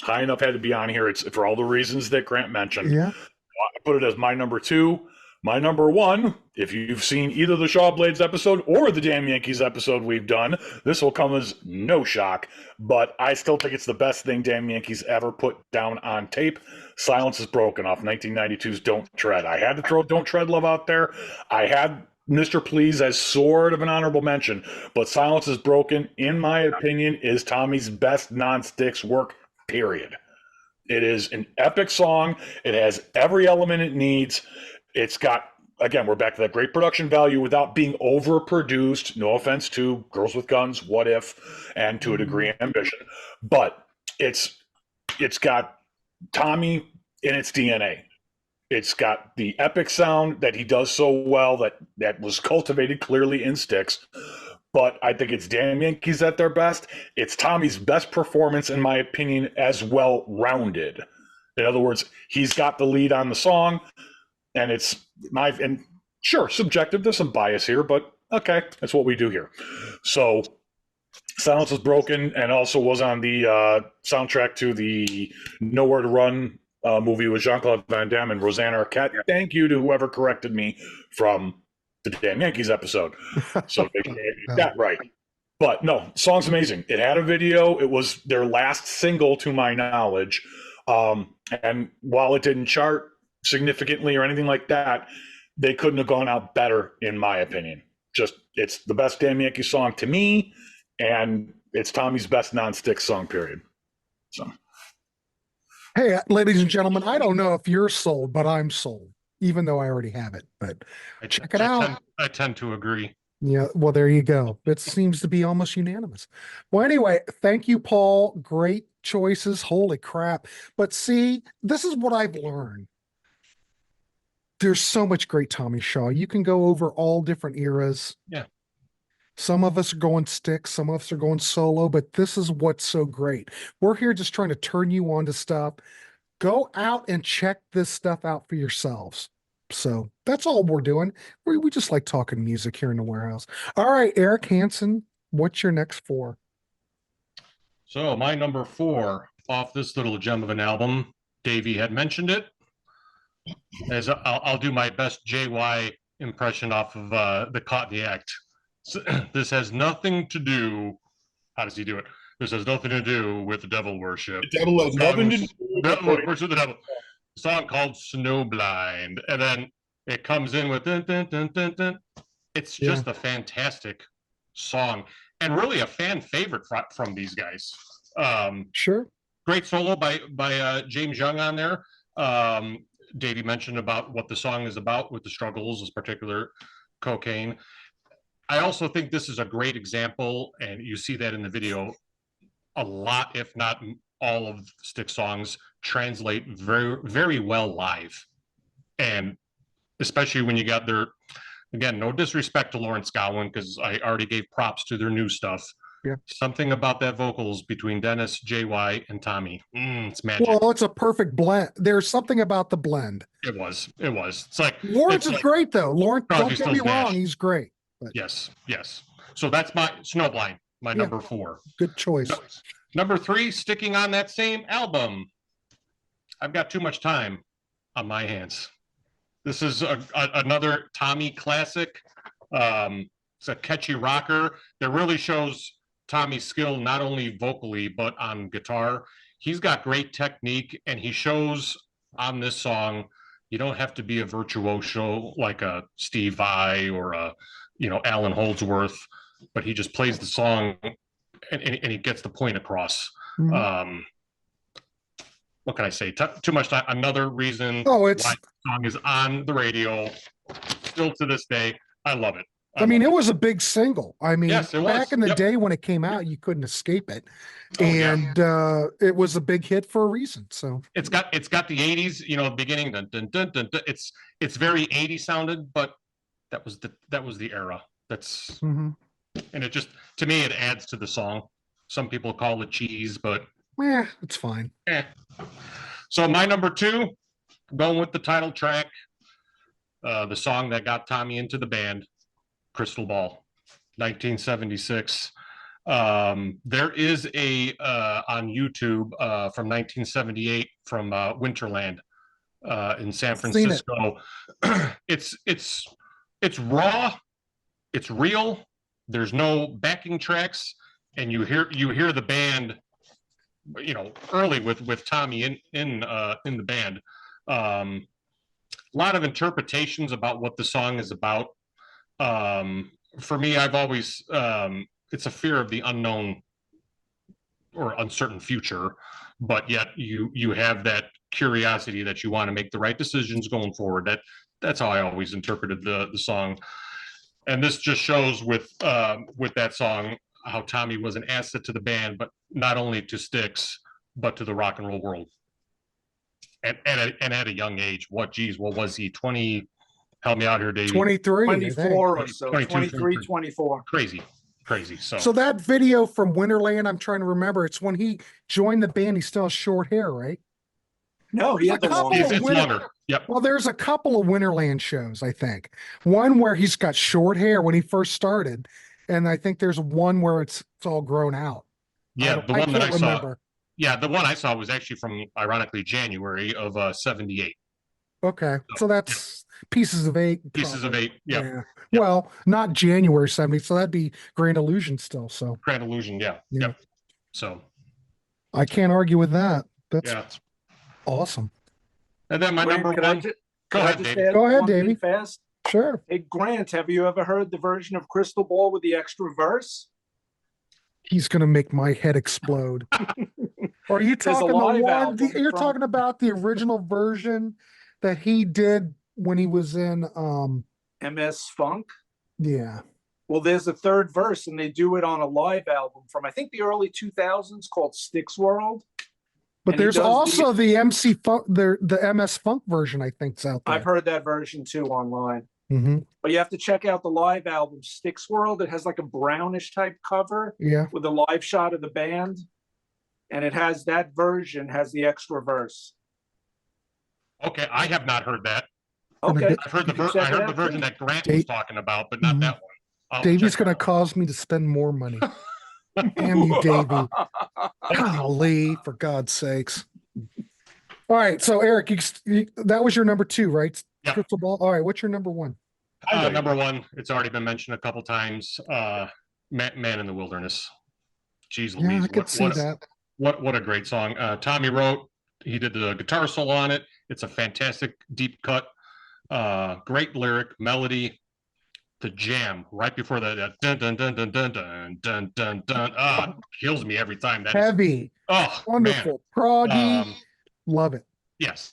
High Enough had to be on here. It's for all the reasons that Grant mentioned. Yeah. I put it as my number 2. My number 1, if you've seen either the Shaw Blades episode or the Damn Yankees episode we've done, this will come as no shock, but I still think it's the best thing Damn Yankees ever put down on tape. Silence is Broken off 1992's Don't Tread. I had to throw Don't Tread Love out there. I had Mr. Please as sort of an honorable mention, but Silence is Broken, in my opinion, is Tommy's best non-Styx work, period. It is an epic song. It has every element it needs. It's got, again, we're back to that great production value without being overproduced. No offense to Girls with Guns, What If, and to a degree Ambition. But it's got Tommy in its DNA. It's got the epic sound that he does so well that was cultivated clearly in Styx. But I think it's Damn Yankees at their best. It's Tommy's best performance, in my opinion, as well-rounded. In other words, he's got the lead on the song. And it's and sure, subjective, there's some bias here, but okay, that's what we do here. So Silence is Broken, and also was on the soundtrack to the Nowhere to Run movie with Jean-Claude Van Damme and Rosanna Arquette. Thank you to whoever corrected me from the Damn Yankees episode. So they get that right. But no, song's amazing. It had a video. It was their last single to my knowledge. And while it didn't chart significantly or anything like that, they couldn't have gone out better, in my opinion. Just, it's the best Damn Yankee song to me, and it's Tommy's best non-Styx song, period. So, hey, ladies and gentlemen, I don't know if you're sold, but I'm sold, even though I already have it. But check it out. I tend to agree. Yeah, well, there you go. It seems to be almost unanimous. Well, anyway, thank you, Paul. Great choices. Holy crap. But see, this is what I've learned. There's so much great Tommy Shaw. You can go over all different eras. Yeah. Some of us are going Styx, some of us are going solo, but this is what's so great. We're here just trying to turn you on to stuff. Go out and check this stuff out for yourselves. So that's all we're doing. We just like talking music here in the warehouse. All right, Eric Hansen, what's your next 4? So my number 4 off this little gem of an album, Davey had mentioned it. As I'll do my best JY impression off of the Caught in the Act. So, this has nothing to do. How does he do it? This has nothing to do with the devil worship. The devil has nothing to do with worship the devil. A song called Snowblind, and then it comes in with dun, dun, dun, dun, dun. It's just a fantastic song, and really a fan favorite from these guys. Sure. Great solo by James Young on there. Davey mentioned about what the song is about with the struggles, this particular cocaine. I also think this is a great example, and you see that in the video a lot, if not all of Styx songs translate very, very well live. And especially when you got their, again, no disrespect to Lawrence Gowan, because I already gave props to their new stuff. Yeah. Something about that vocals between Dennis, JY, and Tommy. It's magic. Well, it's a perfect blend. There's something about the blend. It was. It's like Lawrence is great though. Lawrence, Crosby, don't get me Stills, wrong, Nash. he's great. But Yes. So that's my Snowblind, my number 4. good choice. Number 3, sticking on that same album. I've got too much time on my hands. This is another Tommy classic. It's a catchy rocker that really shows Tommy's skill, not only vocally, but on guitar. He's got great technique, and he shows on this song, you don't have to be a virtuoso like a Steve Vai or a, Alan Holdsworth, but he just plays the song and he gets the point across. Mhm. What can I say? Too much time. Another reason Oh, it's why the song is on the radio still to this day. I love it. I mean, it was a big single. I mean, Yes, it was. back in the Yep. day when it came out, you couldn't escape it. Oh, yeah. And it was a big hit for a reason. So It's got the 80s, beginning. Dun, dun, dun, dun, dun. It's very 80s sounded, but that was the era. That's mhm. and it just, to me, it adds to the song. Some people call it cheese, but It's fine. So my number 2, going with the title track, the song that got Tommy into the band, Crystal Ball, 1976. There is a on YouTube from 1978 from Winterland in San Francisco. It's raw, it's real. There's no backing tracks, and you hear the band, early with Tommy in the band. A lot of interpretations about what the song is about. For me, I've always it's a fear of the unknown or uncertain future, but yet you have that curiosity that you want to make the right decisions going forward. That's how I always interpreted the song. And this just shows with that song how Tommy was an asset to the band, but not only to Styx, but to the rock and roll world. And at a young age, what was he? 20? Help me out here, Davey. 23. I think. 24 or so, 22, 23, 24. Crazy. So that video from Winterland, I'm trying to remember. It's when he joined the band. He still has short hair, right? No, he had the long it's hair. longer. Yep. Well, there's a couple of Winterland shows, I think. One where he's got short hair when he first started, and I think there's one where it's all grown out. Yeah, the one that I can't saw. remember. Yeah, the one I saw was actually from, ironically, January of 78. Okay, so that's Pieces of 8. Pieces of 8. Yep. Yeah. Well, not January 70, so that'd be Grand Illusion still. So Grand Illusion. Yeah. Yeah. Yep. So I can't argue with that. That's yeah. Awesome. And then my Grant, number could I one. ju- Go could I ahead, just David. add Go ahead, one thing Davey. Fast. Sure. Hey, Grant, have you ever heard the version of Crystal Ball with the extra verse? He's going to make my head explode. Are you There's a talking the live one? album You're from- talking about the original version that he did when he was in. MS Funk. Yeah. Well, there's a third verse, and they do it on a live album from I think the early 2000s called Styx World. But And he there's does also the MC Funk, the MS Funk version. I think's out there. I've heard that version too online. Mm-hmm. But you have to check out the live album Styx World. It has like a brownish type cover Yeah. with a live shot of the band, and it has that version has the extra verse. Okay, I have not heard that. Okay, I've heard You can check I it heard out, the version too. that Grant Dave- was talking about, but not Mhm. that one. I'll Davy's check going to that out. cause me to spend more money. Damn you, Davey. Golly, for God's sakes. All right. So, Eric, that was your number 2, right? Yeah. Crystal Ball. All right. What's your number 1? Number one, it's already been mentioned a couple times. Man in the Wilderness. Jeez Yeah, Louise, I could see that. What a great song. Tommy wrote, he did the guitar solo on it. It's a fantastic deep cut, great lyric, melody. The jam right before that dun dun dun dun dun dun dun dun dun kills me every time. That is, Heavy. oh Wonderful. man. Proggy. Love it. Yes.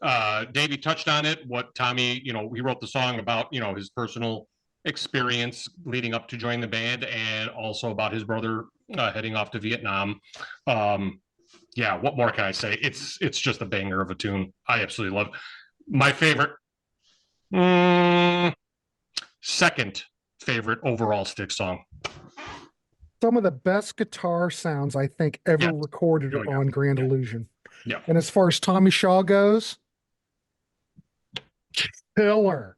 Davey touched on it. What Tommy, he wrote the song about, his personal experience leading up to join the band, and also about his brother heading off to Vietnam. Yeah, what more can I say? It's just a banger of a tune. I absolutely love it. My favorite, second favorite overall Styx song. Some of the best guitar sounds I think ever Yeah. recorded Oh, yeah. on Grand Yeah. Illusion. Yeah. And as far as Tommy Shaw goes, killer.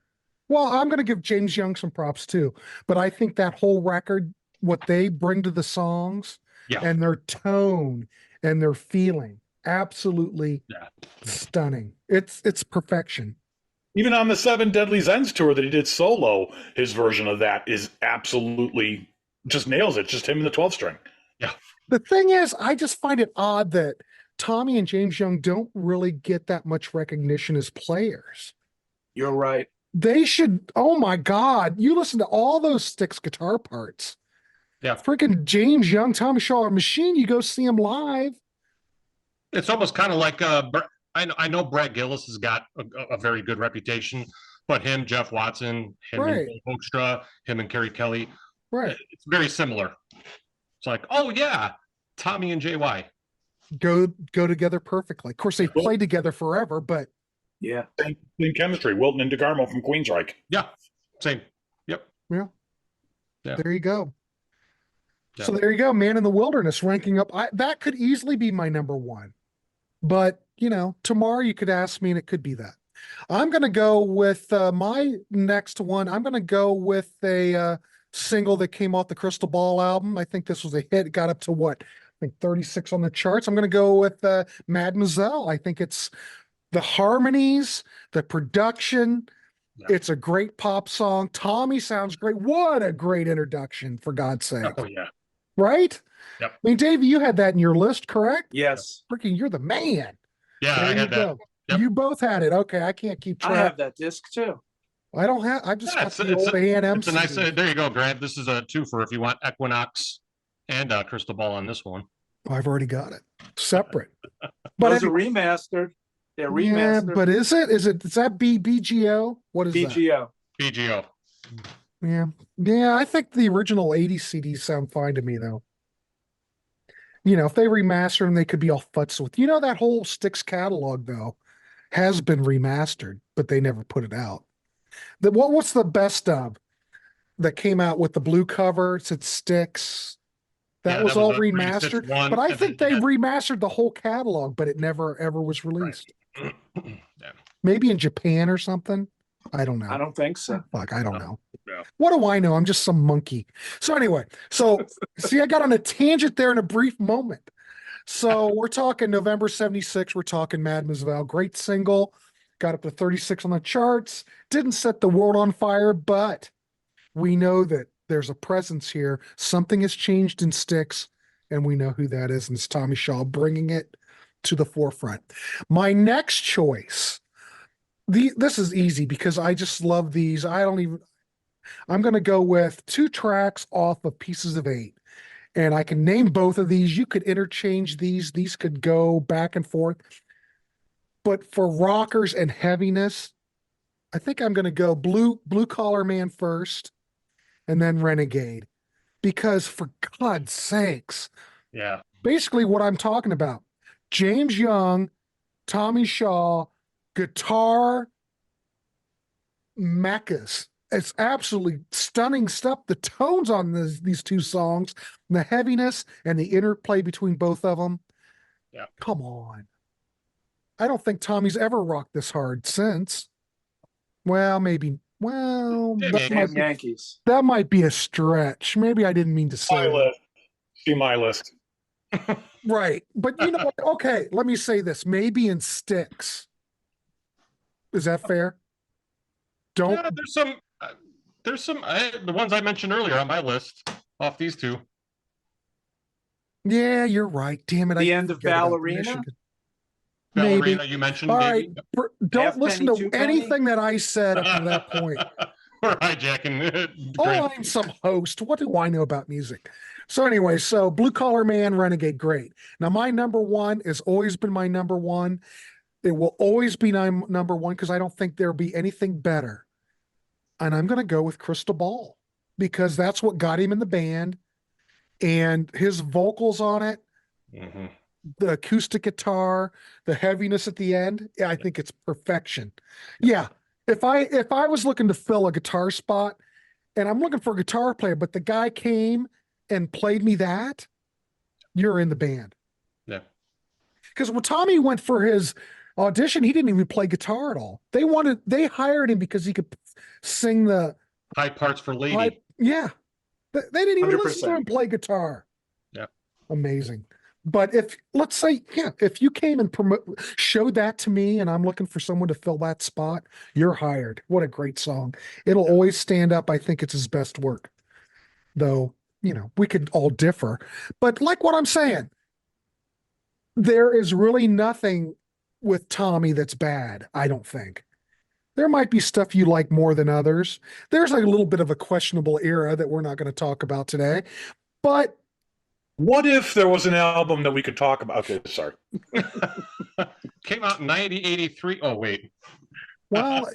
Well, I'm going to give James Young some props too, but I think that whole record, what they bring to the songs Yeah. and their tone and their feeling, absolutely Yeah. stunning. It's perfection. Even on the Seven Deadly Zens tour that he did solo, his version of that is absolutely just nails it. Just him and the 12 string. The thing is, I just find it odd that Tommy and James Young don't really get that much recognition as players. You're right. They should, oh my God, you listen to all those Styx guitar parts. Yeah. Freaking James Young, Tommy Shaw, Machine, you go see him live. It's almost kind of like I know Brad Gillis has got a very good reputation, but him, Jeff Watson, him Right. and Bill Hoekstra, him and Kerry Kelly, Right. it's very similar. It's like, oh yeah, Tommy and JY. Go together perfectly. Of course, they've played together forever, but Yeah. Same chemistry. Wilton and DeGarmo from Queensryche. Yeah, same. Yep. yeah. Yeah. There you go. Yeah. So there you go, Man in the Wilderness ranking up. That could easily be my number 1. But, tomorrow you could ask me and it could be that. I'm going to go with my next one. I'm going to go with a single that came off the Crystal Ball album. I think this was a hit. It got up to what? I think 36 on the charts. I'm going to go with Mademoiselle. I think it's the harmonies, the production. Yeah. It's a great pop song. Tommy sounds great. What a great introduction, for God's sake. Oh yeah. Right? Yep. I mean, Davey, you had that in your list, correct? Yes. Freaking, you're the man. Yeah, There I you had that. go. Yep. You both had it. Okay, I can't keep I track. have that disc too. I don't have. I just Yeah, got the old A&M. It's a nice. CD. There you go, Grant. This is a 2 if you want Equinox and Crystal Ball on this one. I've already got it separate. But Those it- are remastered. They're yeah, remastered. but is that BGO? What is that? BGO. BGO. Yeah. I think the original 80 CDs sound fine to me though. If they remaster them, they could be all futz with. That whole Styx catalog though has been remastered, but they never put it out. What's the best of that came out with the blue cover? It said Styx. That Yeah, was that all was a 36 remastered. one, But I and think then they you remastered the whole catalog, but it never ever was released. Yeah. Maybe in Japan or something. I don't know. I don't think so. Fuck, I don't know. Yeah. What do I know? I'm just some monkey. So anyway, see, I got on a tangent there in a brief moment. So we're talking November 76. We're talking Mademoiselle. Great single. Got up to 36 on the charts. Didn't set the world on fire, but we know that there's a presence here. Something has changed in Styx, and we know who that is. And it's Tommy Shaw bringing it to the forefront. My next choice, this is easy because I just love these. I'm going to go with 2 tracks off of Pieces of 8. And I can name both of these. You could interchange these. These could go back and forth. But for rockers and heaviness, I think I'm going to go Blue Collar Man first and then Renegade. Because for God's sakes, yeah, basically what I'm talking about, James Young, Tommy Shaw, guitar meccas. It's absolutely stunning stuff. The tones on these 2 songs, the heaviness and the interplay between both of them. Yeah. Come on. I don't think Tommy's ever rocked this hard since. Well, maybe. Well, Yankees. That might be a stretch. Maybe I didn't mean to say that. See my list. Right. But you know what? Okay, let me say this. Maybe in Styx. Is that fair? Yeah, there's some the ones I mentioned earlier on my list off these 2. Yeah, you're right. Damn it. The end of Ballerina. Ballerina, you mentioned. All maybe? right. Don't listen to anything that I said up to that point. We're hijacking. Oh, I'm some host. What do I know about music? So anyway, Blue Collar Man, Renegade, great. Now my number 1 has always been my number 1. It will always be number 1 because I don't think there'll be anything better. And I'm going to go with Crystal Ball because that's what got him in the band, and his vocals on it, the acoustic guitar, the heaviness at the end. Yeah, I think it's perfection. Yeah. If I was looking to fill a guitar spot and I'm looking for a guitar player, but the guy came and played me that, you're in the band. Yeah. Because when Tommy went for his audition, he didn't even play guitar at all. They hired him because he could sing the high parts for Lady. Yeah. They didn't even 100%. listen to him play guitar. Yeah. Amazing. But let's say, if you came and showed that to me and I'm looking for someone to fill that spot, you're hired. What a great song. It'll always stand up. I think it's his best work. Though, we could all differ. But like what I'm saying, there is really nothing with Tommy that's bad, I don't think. There might be stuff you like more than others. There's a little bit of a questionable era that we're not going to talk about today. But what if there was an album that we could talk about? Okay, sorry. Came out in 1983. Oh, wait. Well,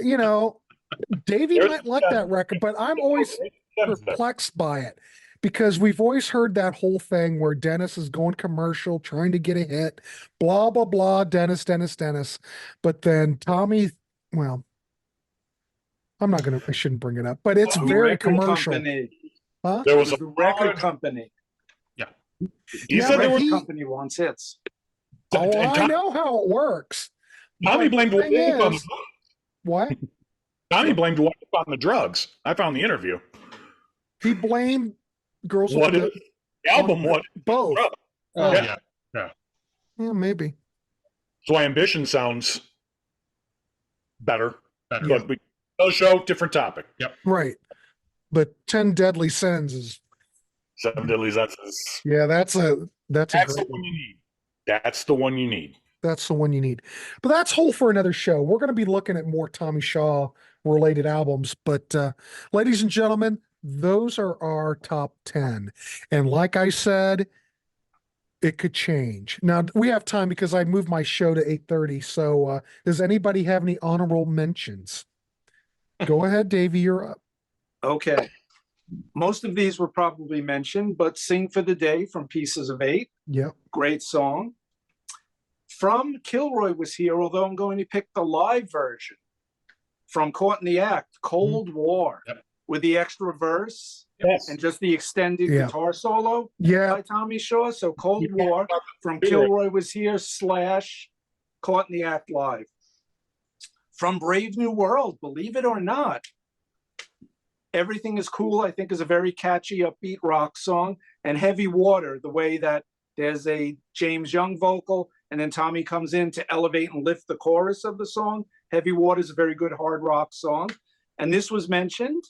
Davey might like that record, but I'm always perplexed by it because we've always heard that whole thing where Dennis is going commercial, trying to get a hit, blah, blah, blah, Dennis. But then Tommy, well, I shouldn't bring it up, but it's very commercial. Huh? There was a record company. Yeah. He said the company wants hits. Oh, I know how it works. Tommy blamed wife on the drugs. What? Tommy blamed wife on the drugs. I found the interview. He blamed girls. What is the album? What both? Oh, yeah. Yeah, maybe. So Ambition sounds better. Yeah. But no show, different topic. Yep. Right. But 10 Deadly Sins is 7 Deadly Sins. Yeah, that's the one you need. That's the one you need. That's the one you need. But that's whole for another show. We're going to be looking at more Tommy Shaw related albums. But ladies and gentlemen, those are our top 10. And like I said, it could change. Now we have time because I moved my show to 8:30. So does anybody have any honorable mentions? Go ahead, Davey, you're up. Okay. Most of these were probably mentioned, but Sing for the Day from Pieces of 8. Yep. Great song. From Kilroy Was Here, although I'm going to pick the live version. From Caught in the Act, Cold War, with the extra verse and just the extended guitar solo by Tommy Shaw. So Cold War from Kilroy Was Here / Caught in the Act live. From Brave New World, believe it or not, Everything Is Cool, I think, is a very catchy, upbeat rock song. And Heavy Water, the way that there's a James Young vocal, and then Tommy comes in to elevate and lift the chorus of the song. Heavy Water is a very good hard rock song. And this was mentioned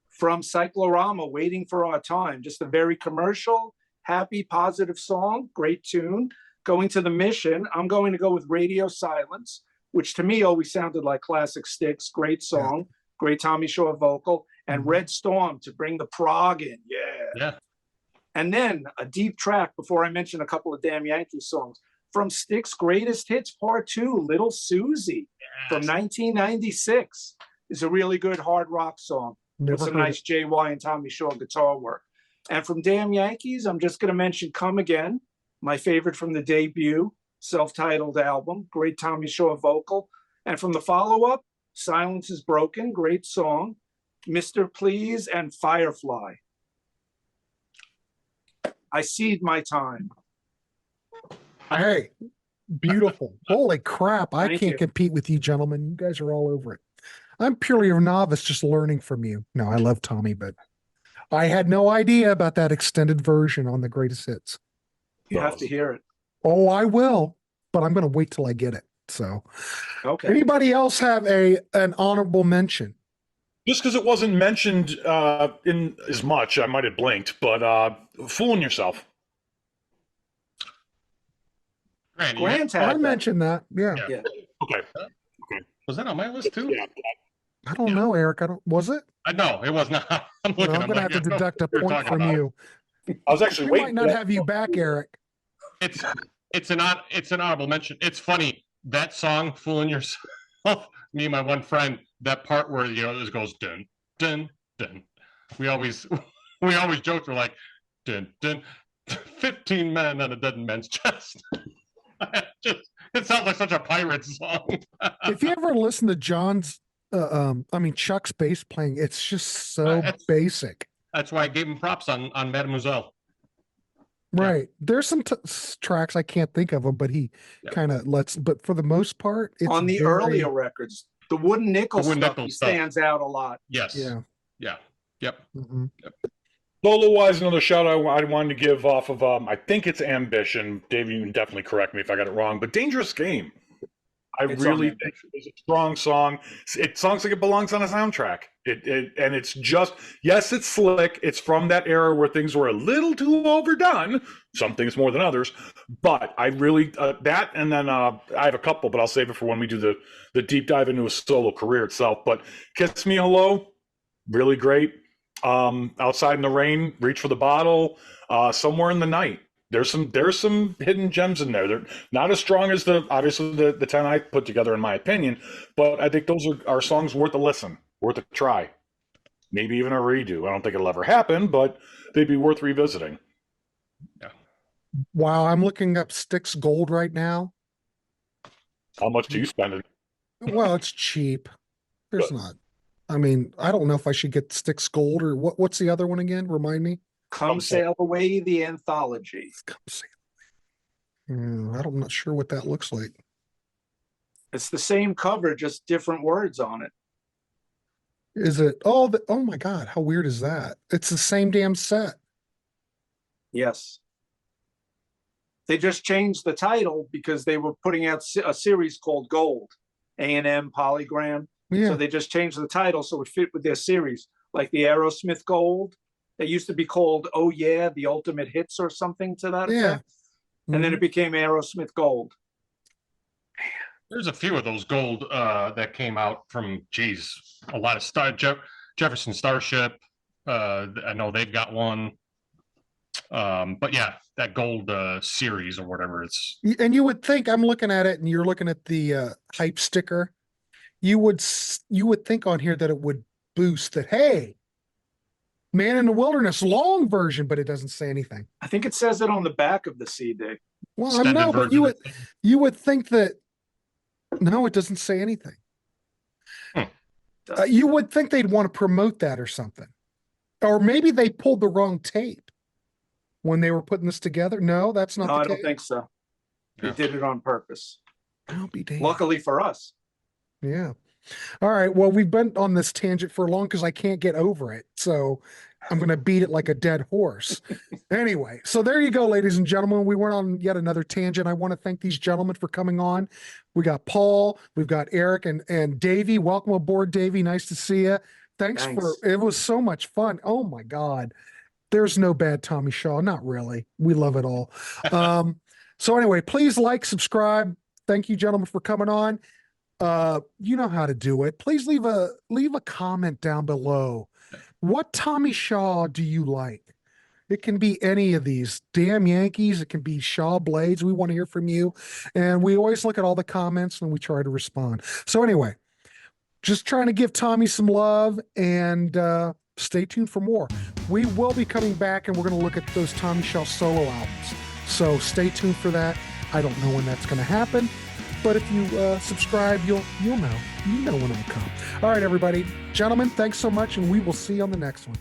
from Cyclorama, Waiting for Our Time. Just a very commercial, happy, positive song. Great tune. going to the Mission, I'm going to go with Radio Silence, which to me always sounded like classic Styx. Great song, great Tommy Shaw vocal, and Red Storm to bring the prog in. Yeah. And then a deep track before I mention a couple of Damn Yankee songs from Styx Greatest Hits Part 2, Little Susie from 1996 is a really good hard rock song with some nice JY and Tommy Shaw guitar work. And from Damn Yankees, I'm just going to mention Come Again, my favorite from the debut self-titled album, great Tommy Shaw vocal. And from the follow-up, Silence is Broken, great song, Mr. Please, and Firefly. I cede my time. Hey, beautiful. Holy crap. I can't compete with you, gentlemen. You guys are all over it. I'm purely a novice just learning from you. No, I love Tommy, but I had no idea about that extended version on the greatest hits. You have to hear it. Oh, I will, but I'm going to wait till I get it. So, okay. Anybody else have an honorable mention? Just because it wasn't mentioned in as much, I might have blinked, but Fooling Yourself. Grant had I mentioned that. Yeah. Okay. Was that on my list too? Yeah. I don't know, Eric. Was it? No, it was not. I'm going to have to deduct a point from you. I was actually waiting. We might not have you back, Eric. It's an honorable mention. It's funny, that song, Fooling Yourself, me and my one friend, that part where, this goes dun, dun, dun. We always joked, we're like, dun, dun, 15 men on a dead man's chest. It sounds like such a pirate song. If you ever listen to Chuck's bass playing, it's just so basic. That's why I gave him props on Mademoiselle. Right. There's some tracks I can't think of them, but he kind of but for the most part, it's on the earlier records, the Wooden Nickel stuff stands out a lot. Yes. Yeah. Yep. Mm-hmm. Solo-wise, another shout I wanted to give off of, I think it's Ambition. Davey, you can definitely correct me if I got it wrong, but Dangerous Game. I really think it's a strong song. It sounds like it belongs on a soundtrack. And it's just, yes, it's slick. It's from that era where things were a little too overdone. Some things more than others. But I really, that, and then I have a couple, but I'll save it for when we do the deep dive into a solo career itself. But Kiss Me Hello, really great. Outside in the Rain, Reach for the Bottle, Somewhere in the Night. There's some hidden gems in there. They're not as strong as the 10 I put together, in my opinion, but I think those are songs worth a listen, worth a try, maybe even a redo. I don't think it'll ever happen, but they'd be worth revisiting. Yeah. Wow, I'm looking up Styx Gold right now. How much do you spend? Well, it's cheap. There's not. I mean, I don't know if I should get Styx Gold or what's the other one again? Remind me. Come Sail Away, the anthology. Come Sail Away. I'm not sure what that looks like. It's the same cover, just different words on it. Is it? Oh my God, how weird is that? It's the same damn set. Yes. They just changed the title because they were putting out a series called Gold, A&M Polygram. Yeah. So they just changed the title so it fit with their series, like the Aerosmith Gold. They used to be called Oh Yeah, the Ultimate Hits or something to that effect. And then it became Aerosmith Gold. There's a few of those gold that came out from, a lot of Jefferson Starship. I know they've got one. But yeah, that gold series or whatever it's. And you would think, I'm looking at it and you're looking at the hype sticker. You would think on here that it would boost that, hey, Man in the Wilderness long version, but it doesn't say anything. I think it says it on the back of the CD. Well, I know, but you would think that. No, it doesn't say anything. You would think they'd want to promote that or something, or maybe they pulled the wrong tape when they were putting this together. No, that's not. No, I don't think so. They did it on purpose. I'll be damned. Luckily for us. Yeah. All right. Well, we've been on this tangent for long because I can't get over it. So I'm going to beat it like a dead horse. Anyway, so there you go, ladies and gentlemen. We went on yet another tangent. I want to thank these gentlemen for coming on. We got Paul, we've got Eric and Davey. Welcome aboard, Davey. Nice to see you. Thanks. It was so much fun. Oh my God. There's no bad Tommy Shaw. Not really. We love it all. So anyway, please like, subscribe. Thank you, gentlemen, for coming on. You know how to do it. Please leave a comment down below. What Tommy Shaw do you like? It can be any of these damn Yankees. It can be Shaw Blades. We want to hear from you. And we always look at all the comments and we try to respond. So anyway, just trying to give Tommy some love, and stay tuned for more. We will be coming back and we're going to look at those Tommy Shaw solo albums. So stay tuned for that. I don't know when that's going to happen, but if you subscribe, you'll know. You know when it'll come. All right, everybody. Gentlemen, thanks so much, and we will see you on the next one.